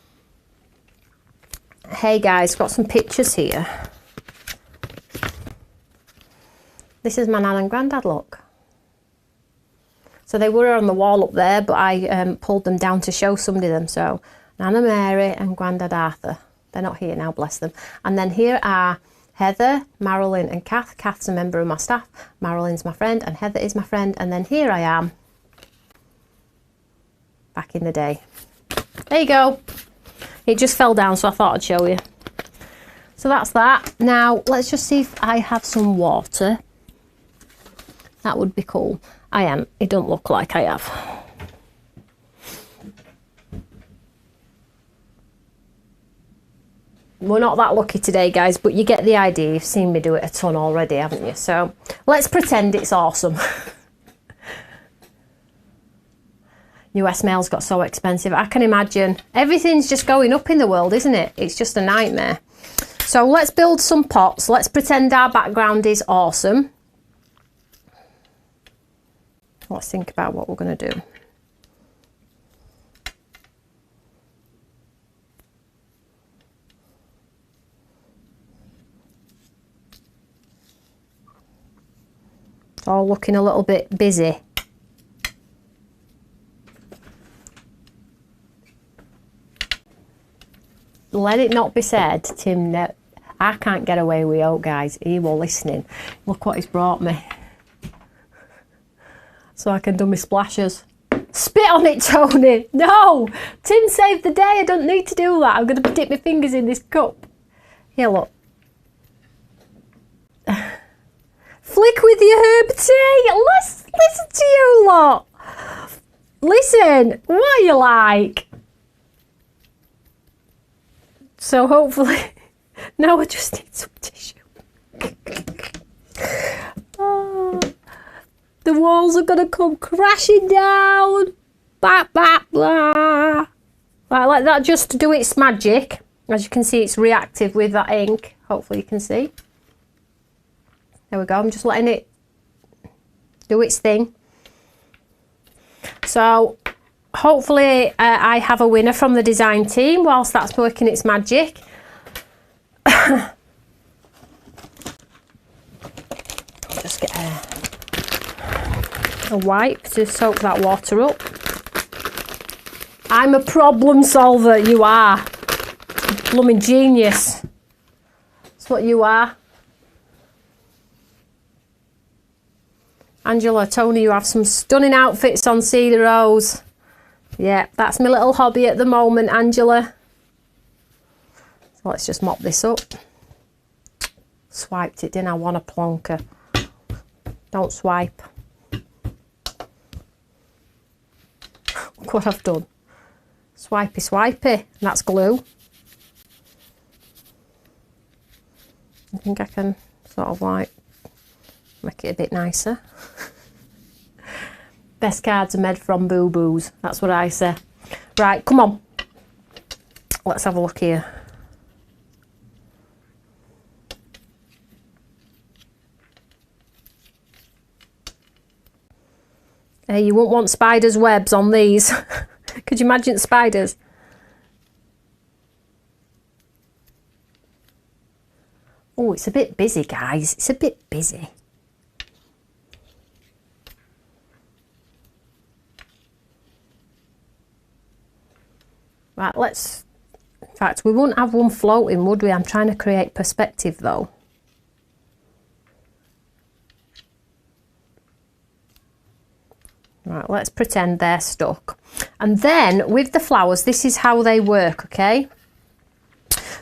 Hey guys, got some pictures here. This is my nan and granddad, look. So they were on the wall up there, but I pulled them down to show somebody them. So Nana Mary and Grandad Arthur. They're not here now, bless them. And then here are Heather, Marilyn and Kath. Kath's a member of my staff. Marilyn's my friend and Heather is my friend. And then here I am, back in the day. There you go. It just fell down, so I thought I'd show you. So that's that. Now, let's just see if I have some water. That would be cool. I am. It don't look like I have. We're not that lucky today, guys, but you get the idea. You've seen me do it a ton already, haven't you? So let's pretend it's awesome. US mail's got so expensive. I can imagine. Everything's just going up in the world, isn't it? It's just a nightmare. So let's build some pots. Let's pretend our background is awesome. Let's think about what we're going to do. It's all looking a little bit busy. Let it not be said, Tim, I can't get away with oat, guys. He was listening. Look what he's brought me. So I can do my splashes. Spit on it, Toni. No, Tim saved the day. I don't need to do that. I'm going to dip my fingers in this cup. Here, look. Flick with your herb tea. Listen to you lot. Listen, what are you like? So hopefully, now I just need some tissue. Oh. The walls are going to come crashing down. Blah, blah, blah. Right, let that just do its magic. As you can see, it's reactive with that ink. Hopefully you can see. There we go. I'm just letting it do its thing. So hopefully I have a winner from the design team whilst that's working its magic. Just get a wipe to soak that water up. I'm a problem solver, you are. Blooming genius. That's what you are. Angela, Toni, you have some stunning outfits on Cedar Rose. Yeah, that's my little hobby at the moment, Angela. So let's just mop this up. Swiped it, didn't I? Want a plonker. Don't swipe. Look what I've done. Swipey, swipey. And that's glue. I think I can sort of like make it a bit nicer. Best cards are made from boo-boos. That's what I say. Right, come on. Let's have a look here. Hey, you won't want spiders' webs on these. Could you imagine spiders? Oh, it's a bit busy, guys. It's a bit busy. Right, let's, in fact, we wouldn't have one floating, would we? I'm trying to create perspective though. Right, let's pretend they're stuck. And then with the flowers, this is how they work, okay?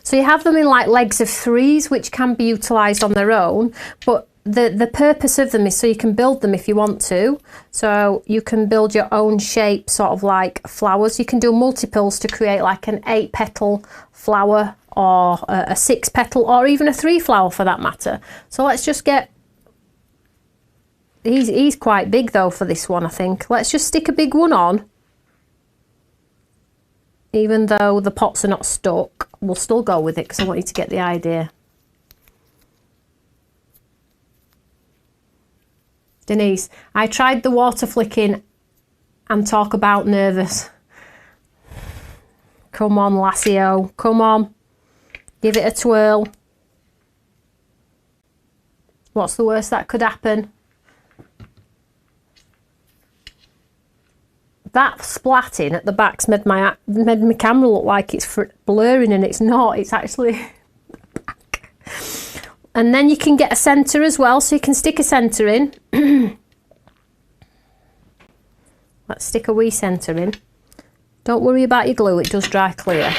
So you have them in like legs of 3s, which can be utilised on their own, but the purpose of them is so you can build them if you want to. So you can build your own shape, sort of like flowers. You can do multiples to create like an 8-petal flower, or a 6-petal, or even a 3-flower for that matter. So let's just get, he's quite big though for this one, I think. Let's just stick a big one on. Even though the pots are not stuck, we'll still go with it because I want you to get the idea. Denise, I tried the water flicking and talk about nervous. Come on, Lassio, come on. Give it a twirl. What's the worst that could happen? That splatting at the back's made my camera look like it's blurring, and it's not. It's actually the back. And then you can get a centre as well, so you can stick a centre in. Let's stick a wee centre in. Don't worry about your glue, it does dry clear.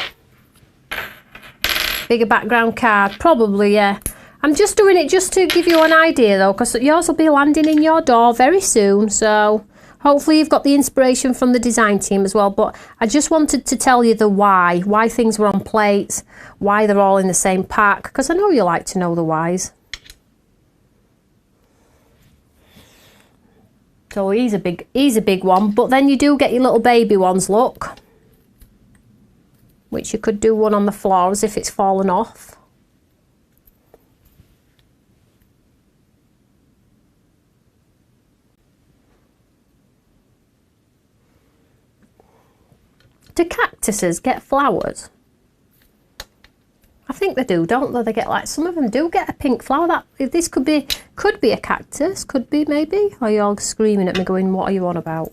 Bigger background card, probably, yeah. I'm just doing it just to give you an idea though, because yours will be landing in your door very soon, so hopefully you've got the inspiration from the design team as well. But I just wanted to tell you the why things were on plates, why they're all in the same pack, because I know you like to know the whys. So he's a big one, but then you do get your little baby ones, look, which you could do one on the floor as if it's fallen off. Do cactuses get flowers? I think they do, don't they? They get like, some of them do get a pink flower. That this could be a cactus, could be maybe. Or you're all screaming at me going, what are you on about?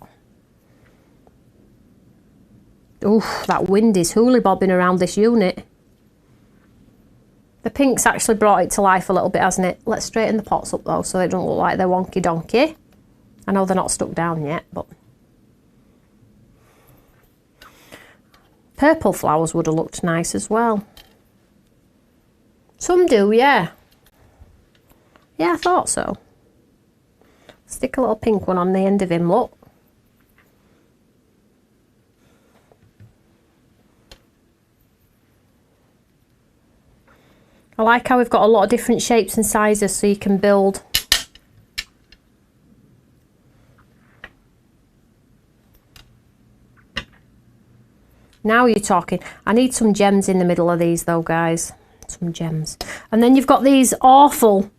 Oof, that wind is hooly-bobbing around this unit. The pink's actually brought it to life a little bit, hasn't it? Let's straighten the pots up though, so they don't look like they're wonky donkey. I know they're not stuck down yet, but purple flowers would have looked nice as well. Some do, yeah. Yeah, I thought so. Stick a little pink one on the end of him, look. I like how we've got a lot of different shapes and sizes so you can build. Now you're talking. I need some gems in the middle of these though, guys. Some gems. And then you've got these awful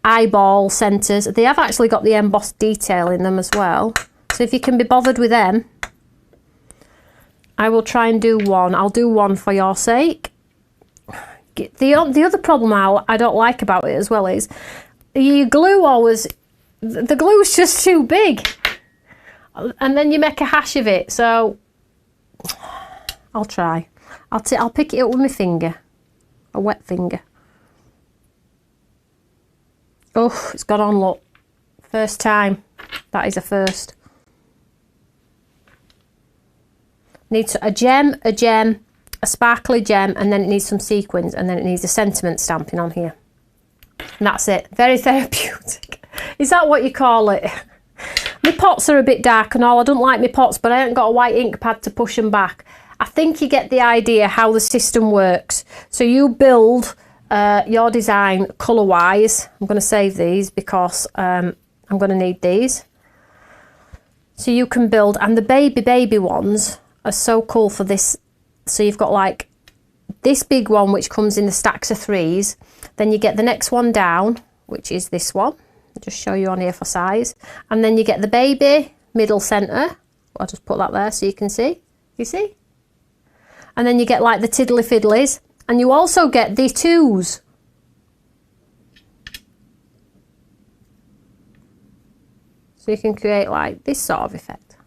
eyeball centres. They have actually got the embossed detail in them as well. So if you can be bothered with them, I will try and do one. I'll do one for your sake. The other problem I don't like about it as well is your glue always, the glue is just too big. And then you make a hash of it. So I'll try. I'll pick it up with my finger. A wet finger. Oh, it's got on, look. First time. That is a first. Needs a gem, a sparkly gem, and then it needs some sequins, and then it needs a sentiment stamping on here. And that's it. Very therapeutic. Is that what you call it? My pots are a bit dark and all. I don't like my pots, but I haven't got a white ink pad to push them back. I think you get the idea how the system works. So you build your design colour-wise. I'm going to save these because I'm going to need these. So you can build, and the baby ones are so cool for this. So you've got like this big one which comes in the stacks of 3s. Then you get the next one down, which is this one. I'll just show you on here for size. And then you get the baby, middle centre. I'll just put that there so you can see. You see? And then you get like the tiddly fiddlies, and you also get the 2s. So you can create like this sort of effect.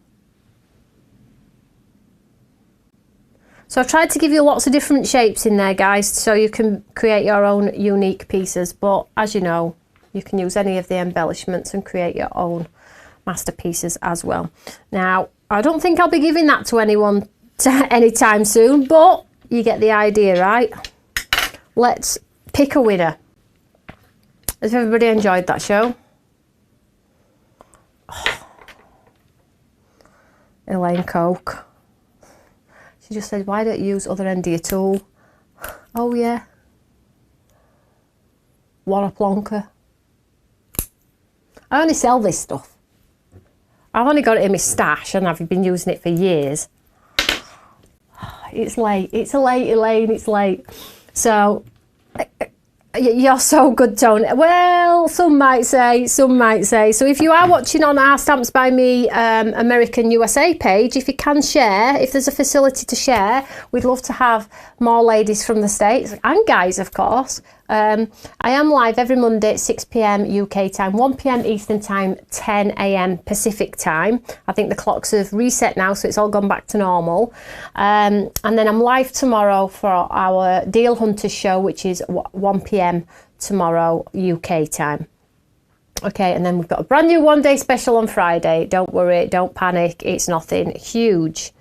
So I tried to give you lots of different shapes in there, guys, so you can create your own unique pieces. But as you know, you can use any of the embellishments and create your own masterpieces as well. Now, I don't think I'll be giving that to anyone anytime soon, but you get the idea, right? Let's pick a winner. Has everybody enjoyed that show? Oh. Elaine Coke. She just said, why don't you use other end of your tool? Oh yeah. What a plonker. I only sell this stuff. I've only got it in my stash and I've been using it for years. It's late. It's late, Elaine. It's late. So, you're so good, Toni. Well, some might say, some might say. So if you are watching on our Stamps by Me American USA page, if you can share, if there's a facility to share, we'd love to have more ladies from the States, and guys, of course. I am live every Monday at 6 p.m. UK time, 1 p.m. Eastern time, 10 a.m. Pacific time. I think the clocks have reset now, so it's all gone back to normal. And then I'm live tomorrow for our Deal Hunters show, which is 1 p.m. tomorrow UK time. Okay, and then we've got a brand new one-day special on Friday. Don't worry, don't panic, it's nothing huge.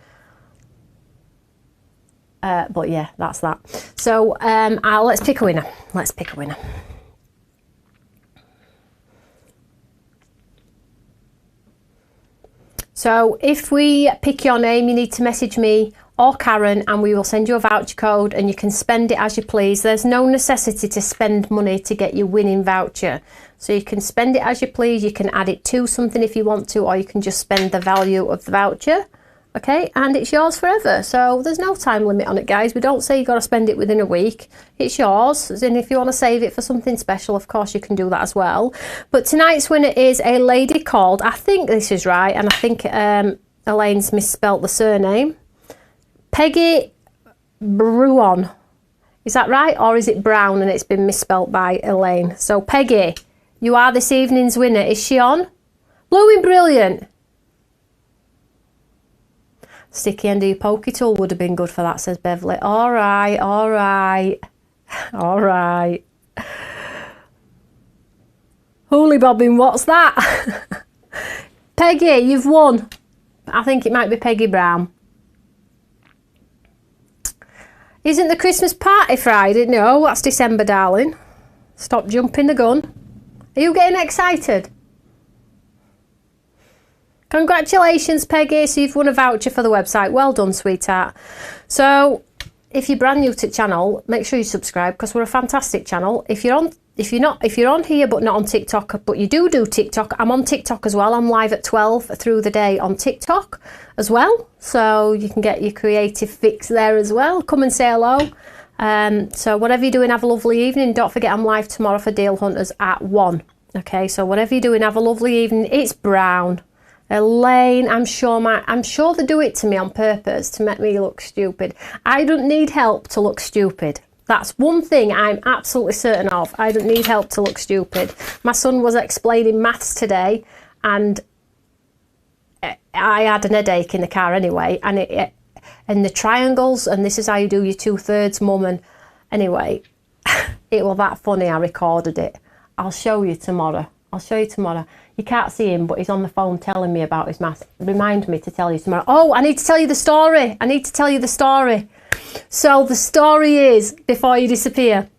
But yeah, that's that. So let's pick a winner. Let's pick a winner. So if we pick your name, you need to message me or Karen and we will send you a voucher code and you can spend it as you please. There's no necessity to spend money to get your winning voucher. So you can spend it as you please. You can add it to something if you want to, or you can just spend the value of the voucher. Okay, and it's yours forever. So there's no time limit on it, guys. We don't say you've got to spend it within a week. It's yours. And if you want to save it for something special, of course you can do that as well. But tonight's winner is a lady called, I think this is right, and I think Elaine's misspelt the surname, Peggy Bruon. Is that right? Or is it Brown and it's been misspelt by Elaine? So Peggy, you are this evening's winner. Is she on? Blooming brilliant. Sticky end of your pokey tool would have been good for that, says Beverly. All right, all right, all right. Holy bobbing, what's that? Peggy, you've won. I think it might be Peggy Brown. Isn't the Christmas party Friday? No, that's December, darling. Stop jumping the gun. Are you getting excited? Congratulations, Peggy. So you've won a voucher for the website. Well done, sweetheart. So if you're brand new to the channel, make sure you subscribe because we're a fantastic channel. If you're on here but not on TikTok, but you do TikTok, I'm on TikTok as well. I'm live at 12 through the day on TikTok as well. So you can get your creative fix there as well. Come and say hello. So whatever you're doing, have a lovely evening. Don't forget I'm live tomorrow for Deal Hunters at 1. Okay, so whatever you're doing, have a lovely evening. It's Brown. Elaine, I'm sure they do it to me on purpose to make me look stupid. I don't need help to look stupid. That's one thing I'm absolutely certain of. I don't need help to look stupid. My son was explaining maths today and I had an headache in the car anyway, and the triangles, and this is how you do your 2/3, mum, and anyway, it was that funny. I recorded it. I'll show you tomorrow. I'll show you tomorrow. You can't see him, but he's on the phone telling me about his maths. Remind me to tell you tomorrow. Oh, I need to tell you the story. I need to tell you the story. So the story is, before you disappear,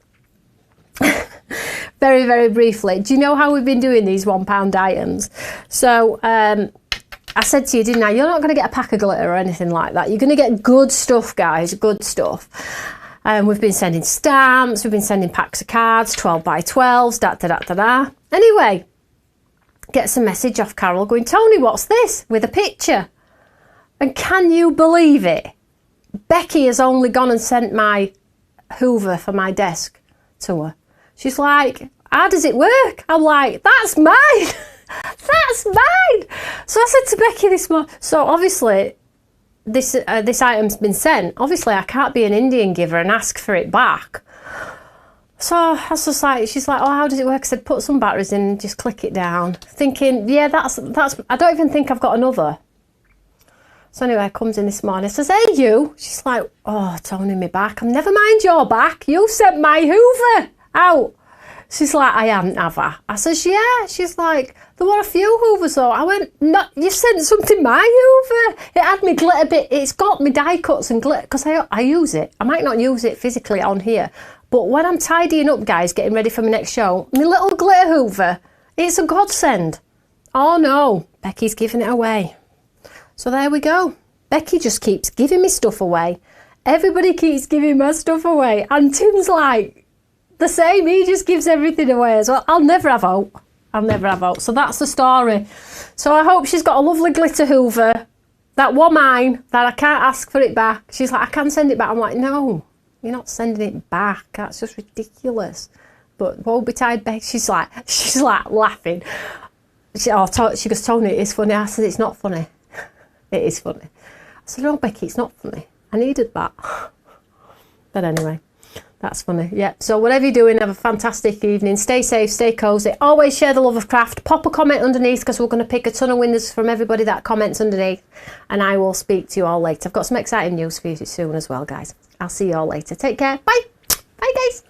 very, very briefly, do you know how we've been doing these £1 items? So I said to you, didn't I, you're not going to get a pack of glitter or anything like that. You're going to get good stuff, guys, good stuff. We've been sending stamps, we've been sending packs of cards, 12 by 12s, da-da-da-da-da. Anyway, gets a message off Carol going, Toni, what's this? With a picture. And can you believe it? Becky has only gone and sent my Hoover for my desk to her. She's like, how does it work? I'm like, that's mine. That's mine. So I said to Becky this morning, so obviously this item's been sent. Obviously I can't be an Indian giver and ask for it back. So I was just like, she's like, oh, how does it work? I said, put some batteries in and just click it down. Thinking, yeah, that's, I don't even think I've got another. So anyway, comes in this morning, says, hey you. She's like, oh, Toni, my back. I'm never mind your back. You sent my Hoover out. She's like, I hadn't, have I? I says, yeah. She's like, there were a few Hoovers though. I went, no, you sent something my Hoover. It had me glitter bit. It's got me die cuts and glitter, because I use it. I might not use it physically on here, but when I'm tidying up, guys, getting ready for my next show, my little glitter Hoover, it's a godsend. Oh no, Becky's giving it away. So there we go. Becky just keeps giving me stuff away. Everybody keeps giving my stuff away. And Tim's like the same. He just gives everything away as well. I'll never have out. I'll never have out. So that's the story. So I hope she's got a lovely glitter Hoover. That one mine that I can't ask for it back. She's like, I can send it back. I'm like, no, you're not sending it back. That's just ridiculous. But woe betide Becky. She's like laughing. She goes, Toni, it is funny. I said, it's not funny. It is funny. I said, no, Becky, it's not funny. I needed that. But anyway, that's funny. Yeah, so whatever you're doing, have a fantastic evening. Stay safe, stay cosy. Always share the love of craft. Pop a comment underneath, because we're going to pick a ton of winners from everybody that comments underneath. And I will speak to you all later. I've got some exciting news for you soon as well, guys. I'll see you all later. Take care. Bye. Bye, guys.